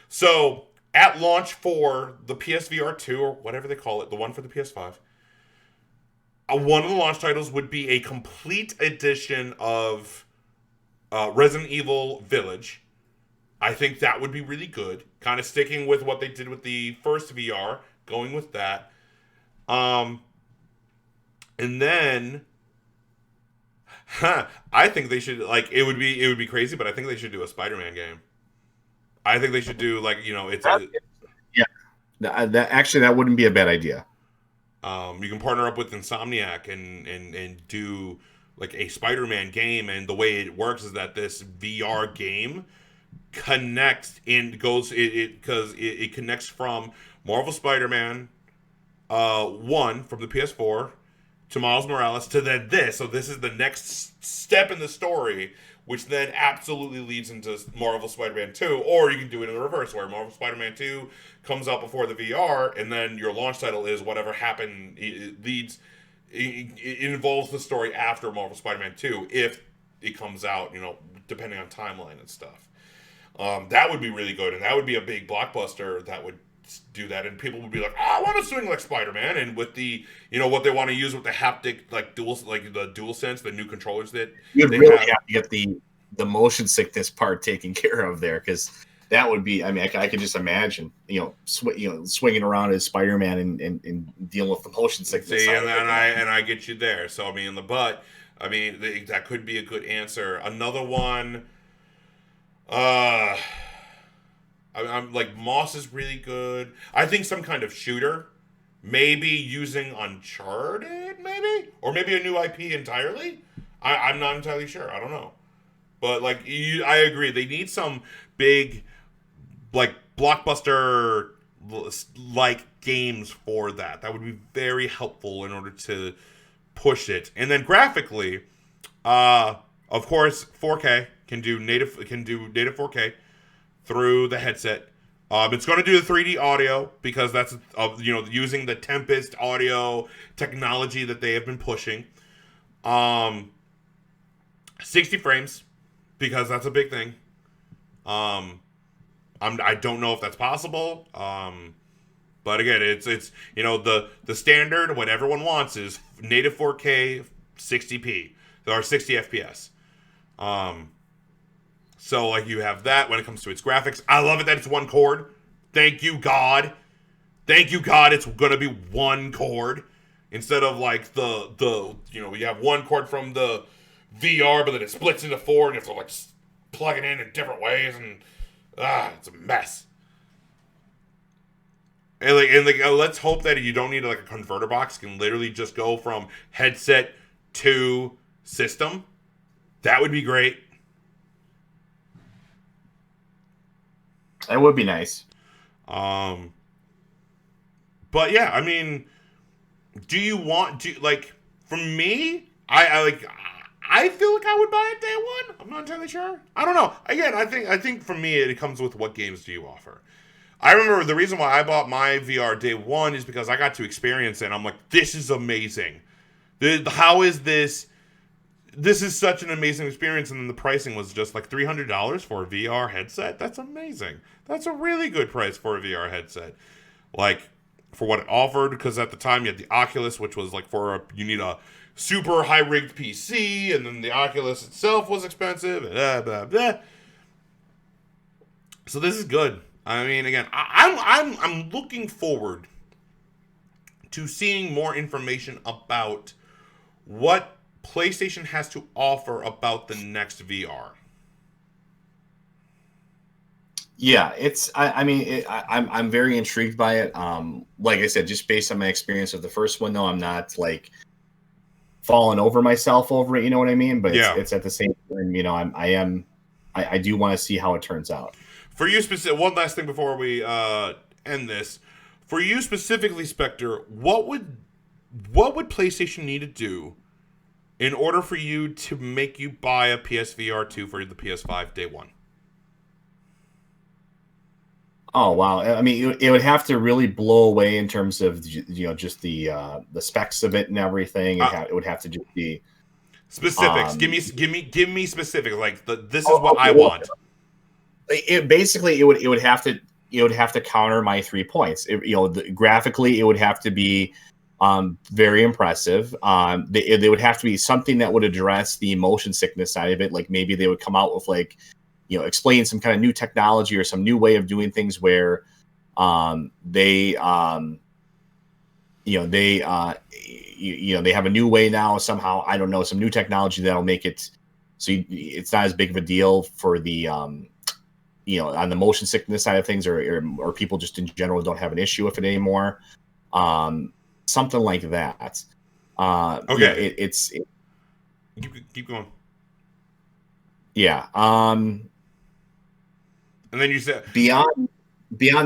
[SPEAKER 1] So at launch for the PSVR 2 or whatever they call it, the one for the PS5. One of the launch titles would be a complete edition of Resident Evil Village. I think that would be really good. Kind of sticking with what they did with the first VR, going with that. And then, I think they should, like, it would be crazy, but I think they should do a Spider-Man game. I think they should do, like, it's
[SPEAKER 2] yeah. That wouldn't be a bad idea.
[SPEAKER 1] You can partner up with Insomniac and do like a Spider-Man game, and the way it works is that this VR game connects and goes because it connects from Marvel Spider-Man 1 from the PS4 to Miles Morales to then this. So this is the next step in the story, which then absolutely leads into Marvel Spider-Man 2, or you can do it in the reverse, where Marvel Spider-Man 2 comes out before the VR, and then your launch title is whatever happened. It involves the story after Marvel Spider-Man 2, if it comes out, depending on timeline and stuff. That would be really good, and that would be a big blockbuster that would do that, and people would be like, I want to swing like Spider-Man, and with the, what they want to use with the haptic, like the DualSense, the new controllers that
[SPEAKER 2] you'd really have to get the motion sickness part taken care of there, because that would be, I mean, I could just imagine, swinging around as Spider-Man and dealing with the motion sickness.
[SPEAKER 1] See, and I get you there. So, I mean, that could be a good answer. Another one, I'm like, Moss is really good. I think some kind of shooter, maybe using Uncharted, or maybe a new IP entirely. I'm not entirely sure. I don't know, but like, I agree. They need some big, like, blockbuster like games for that. That would be very helpful in order to push it. And then graphically, of course, 4K can do native 4K through the headset. It's going to do the 3D audio because that's using the Tempest audio technology that they have been pushing. 60 frames because that's a big thing. I don't know if that's possible. But again, it's the standard, what everyone wants is native 4K 60p or 60 FPS. So like, you have that when it comes to its graphics. I love it that it's one cord. Thank you, God. It's gonna be one cord instead of like the you have one cord from the VR, but then it splits into four and you have to like plug it in different ways, and it's a mess. And let's hope that you don't need like a converter box. You can literally just go from headset to system. That would be great.
[SPEAKER 2] That would be nice.
[SPEAKER 1] But yeah, I mean, for me, I feel like I would buy it day one. I'm not entirely sure. I don't know. Again, I think for me, it comes with what games do you offer. I remember the reason why I bought my VR day one is because I got to experience it. And I'm like, this is amazing. How is this? This is such an amazing experience. And then the pricing was just like $300 for a VR headset. That's amazing. That's a really good price for a VR headset. Like, for what it offered, because at the time you had the Oculus, which was like you need a super high rigged PC, and then the Oculus itself was expensive, and blah blah blah. So this is good. I mean, again, I'm looking forward to seeing more information about what PlayStation has to offer about the next VR.
[SPEAKER 2] Yeah, I'm very intrigued by it. Like I said, just based on my experience of the first one, though, I'm not like falling over myself over it. You know what I mean? But
[SPEAKER 1] yeah.
[SPEAKER 2] It's at the same time, I do want to see how it turns out.
[SPEAKER 1] For you specific, one last thing before we end this. For you specifically, Spectre, what would PlayStation need to do in order for you to make you buy a PSVR 2 for the PS5 day one?
[SPEAKER 2] Oh wow! I mean, it would have to really blow away in terms of just the specs of it and everything. It would have to just be
[SPEAKER 1] specifics. Give me specifics. Like this is what I want.
[SPEAKER 2] It would have to it would have to counter my 3 points. Graphically, it would have to be very impressive. They would have to be something that would address the motion sickness side of it. Like maybe they would come out with like, explain some kind of new technology or some new way of doing things where they have a new way now somehow. I don't know, some new technology that'll make it so it's not as big of a deal for the on the motion sickness side of things, or people just in general don't have an issue with it anymore. Something like that.
[SPEAKER 1] Okay. Keep going.
[SPEAKER 2] Yeah.
[SPEAKER 1] And then you said
[SPEAKER 2] beyond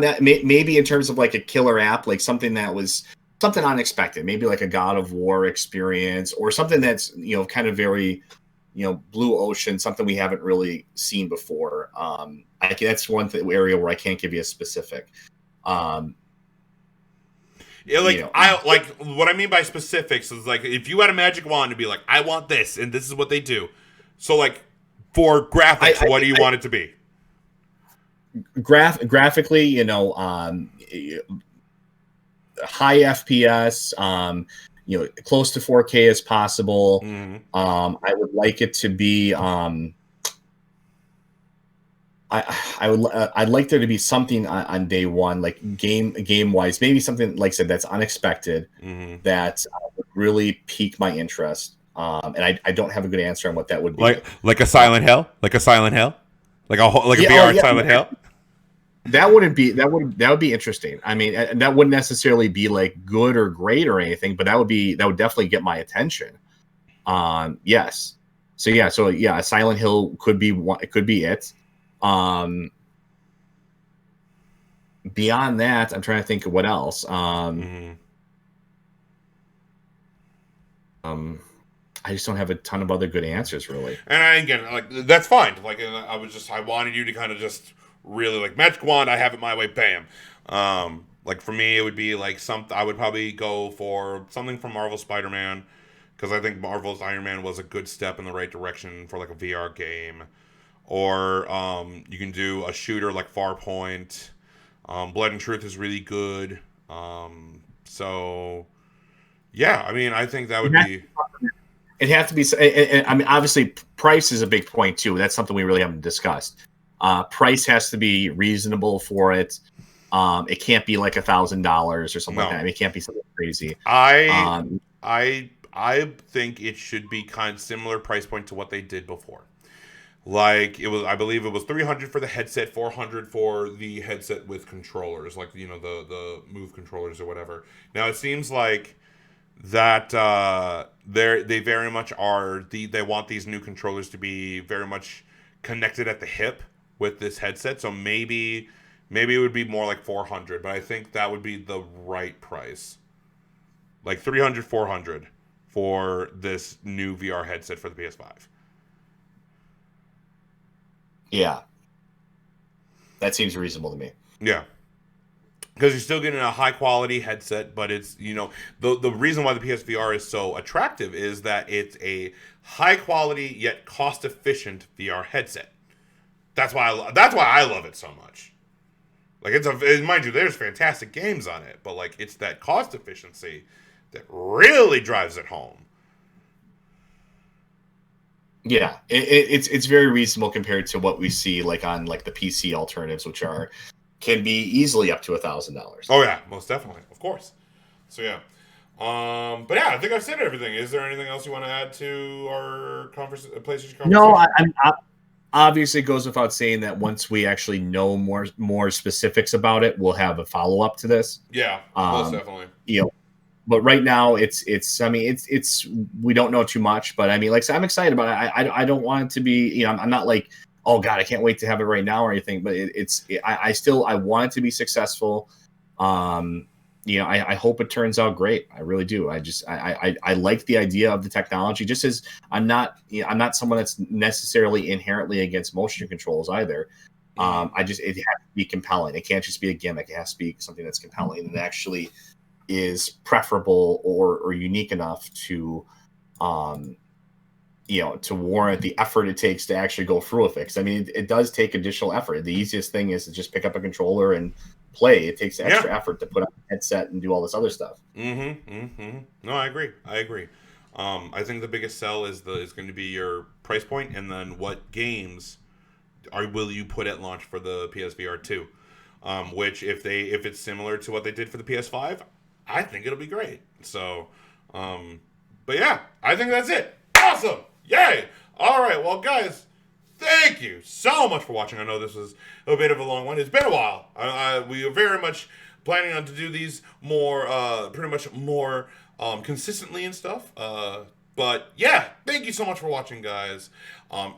[SPEAKER 2] that, maybe in terms of like a killer app, like something that was something unexpected, maybe like a God of War experience or something that's kind of very blue ocean, something we haven't really seen before. That's one area where I can't give you a specific.
[SPEAKER 1] Yeah, I like what I mean by specifics is like if you had a magic wand to be like, I want this and this is what they do. So like for graphics, what do you want it to be?
[SPEAKER 2] Graphically, high FPS, close to 4K as possible.
[SPEAKER 1] Mm-hmm.
[SPEAKER 2] I would like it to be. I'd like there to be something on day one, like game wise, maybe something like I said that's unexpected,
[SPEAKER 1] mm-hmm.
[SPEAKER 2] that would really pique my interest. And I don't have a good answer on what that would be.
[SPEAKER 1] Like a Silent Hill, like a VR Silent Hill.
[SPEAKER 2] That would be interesting. I mean, that wouldn't necessarily be like good or great or anything, but that would definitely get my attention. Yes. So a Silent Hill could be one. It could be it. Beyond that, I'm trying to think of what else. I just don't have a ton of other good answers, really.
[SPEAKER 1] And again, that's fine. I wanted you to kind of just really like magic wand. I have it my way. Bam. Like for me, it would be like I would probably go for something from Marvel Spider-Man because I think Marvel's Iron Man was a good step in the right direction for like a VR game. Or you can do a shooter like Farpoint. Blood and Truth is really good. So yeah, I mean, I think that would be.
[SPEAKER 2] It has to be. I mean, obviously, price is a big point too. That's something we really haven't discussed. Price has to be reasonable for it. It can't be like $1,000 or something like that. I mean, it can't be something crazy.
[SPEAKER 1] I think it should be kind of similar price point to what they did before. Like I believe it was $300 for the headset, $400 for the headset with controllers, like the Move controllers or whatever. Now it seems like that they very much are they want these new controllers to be very much connected at the hip with this headset. So maybe it would be more like $400, but I think that would be the right price. Like $300, $400 for this new VR headset for the PS5.
[SPEAKER 2] Yeah. That seems reasonable to me.
[SPEAKER 1] Yeah. Because you're still getting a high quality headset, but it's, the reason why the PSVR is so attractive is that it's a high quality yet cost efficient VR headset. That's why I love it so much. Like mind you, there's fantastic games on it, but like it's that cost efficiency that really drives it home.
[SPEAKER 2] Yeah, it's very reasonable compared to what we see like on like the PC alternatives, which can be easily up to $1,000.
[SPEAKER 1] Oh yeah, most definitely, of course. So yeah, but yeah, I think I've said everything. Is there anything else you want to add to our PlayStation conversation?
[SPEAKER 2] No, I'm obviously it goes without saying that once we actually know more specifics about it, we'll have a follow up to this.
[SPEAKER 1] Yeah, most definitely.
[SPEAKER 2] But right now it's we don't know too much, but I mean, like I'm excited about it. I don't want it to be, I'm not like, oh God, I can't wait to have it right now or anything, but I want it to be successful. I hope it turns out great. I really do. I like the idea of the technology, just as I'm not someone that's necessarily inherently against motion controls either. It has to be compelling. It can't just be a gimmick. It has to be something that's compelling and actually is preferable or unique enough to to warrant the effort it takes to actually go through a fix. I mean, it does take additional effort. The easiest thing is to just pick up a controller and play. It takes extra effort to put on a headset and do all this other stuff.
[SPEAKER 1] No, I agree. I think the biggest sell is going to be your price point, and then what games will you put at launch for the PSVR 2? Which if it's similar to what they did for the PS5, I think it'll be great. So, but yeah, I think that's it. Awesome! Yay! All right, well, guys, thank you so much for watching. I know this was a bit of a long one. It's been a while. We are very much planning on to do these more, pretty much more consistently and stuff. But yeah, thank you so much for watching, guys.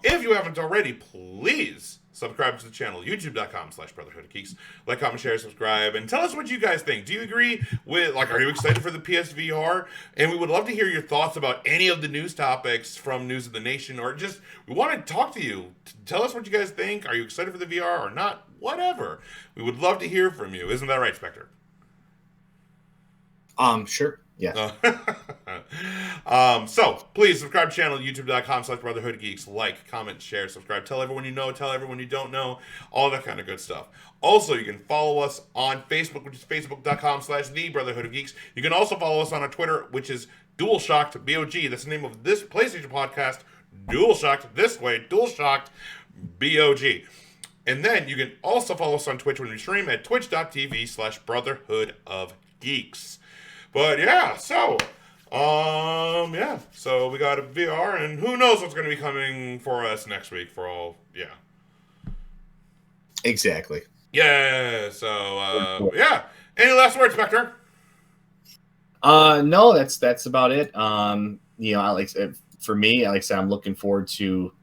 [SPEAKER 1] If you haven't already, please subscribe to the channel, youtube.com/brotherhoodofgeeks. Like, comment, share, subscribe, and tell us what you guys think. Do you agree with, are you excited for the PSVR? And we would love to hear your thoughts about any of the news topics from News of the Nation, or just, we want to talk to you. Tell us what you guys think. Are you excited for the VR or not? Whatever. We would love to hear from you. Isn't that right, Spectre?
[SPEAKER 2] Sure. Yeah.
[SPEAKER 1] So please subscribe to the channel, youtube.com/brotherhoodgeeks. Like, comment, share, subscribe. Tell everyone you know, tell everyone you don't know, all that kind of good stuff. Also, you can follow us on Facebook, which is facebook.com/thebrotherhoodofgeeks. You can also follow us on our Twitter, which is Dualshock'd, BOG. That's the name of this PlayStation podcast, Dualshock'd, this way, Dualshock'd, BOG. And then you can also follow us on Twitch when we stream at twitch.tv/brotherhoodofgeeks. But yeah, so we got a VR, and who knows what's going to be coming for us next week for all,
[SPEAKER 2] Exactly.
[SPEAKER 1] Yeah, so, Any last words, Spectre?
[SPEAKER 2] No, that's about it. For me, like I said, I'm looking forward to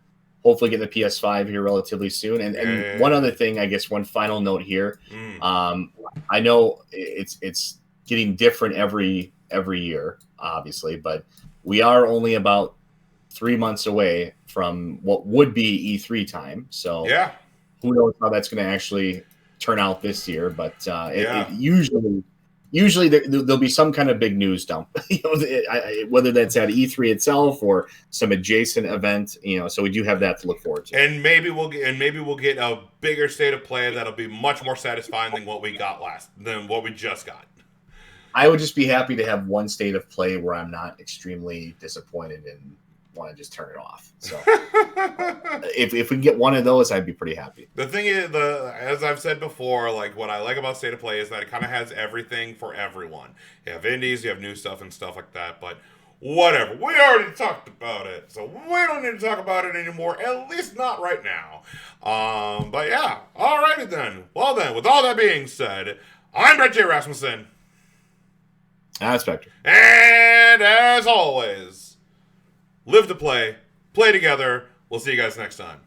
[SPEAKER 2] hopefully getting the PS5 here relatively soon. And one other thing, I guess, one final note here. I know it's getting different every year, obviously, but we are only about 3 months away from what would be E3 time. So who knows how that's going to actually turn out this year? But it usually there'll be some kind of big news dump, whether that's at E3 itself or some adjacent event. So we do have that to look forward to.
[SPEAKER 1] And maybe we'll get a bigger state of play that'll be much more satisfying than what we just got.
[SPEAKER 2] I would just be happy to have one state of play where I'm not extremely disappointed and want to just turn it off. So if we can get one of those, I'd be pretty happy.
[SPEAKER 1] The thing is, as I've said before, what I like about state of play is that it kind of has everything for everyone. You have indies, you have new stuff and stuff like that, but whatever. We already talked about it, so we don't need to talk about it anymore, at least not right now. But yeah, alrighty then. Well then, with all that being said, I'm Brett J. Rasmussen.
[SPEAKER 2] Spectre.
[SPEAKER 1] And as always, live to play, play together. We'll see you guys next time.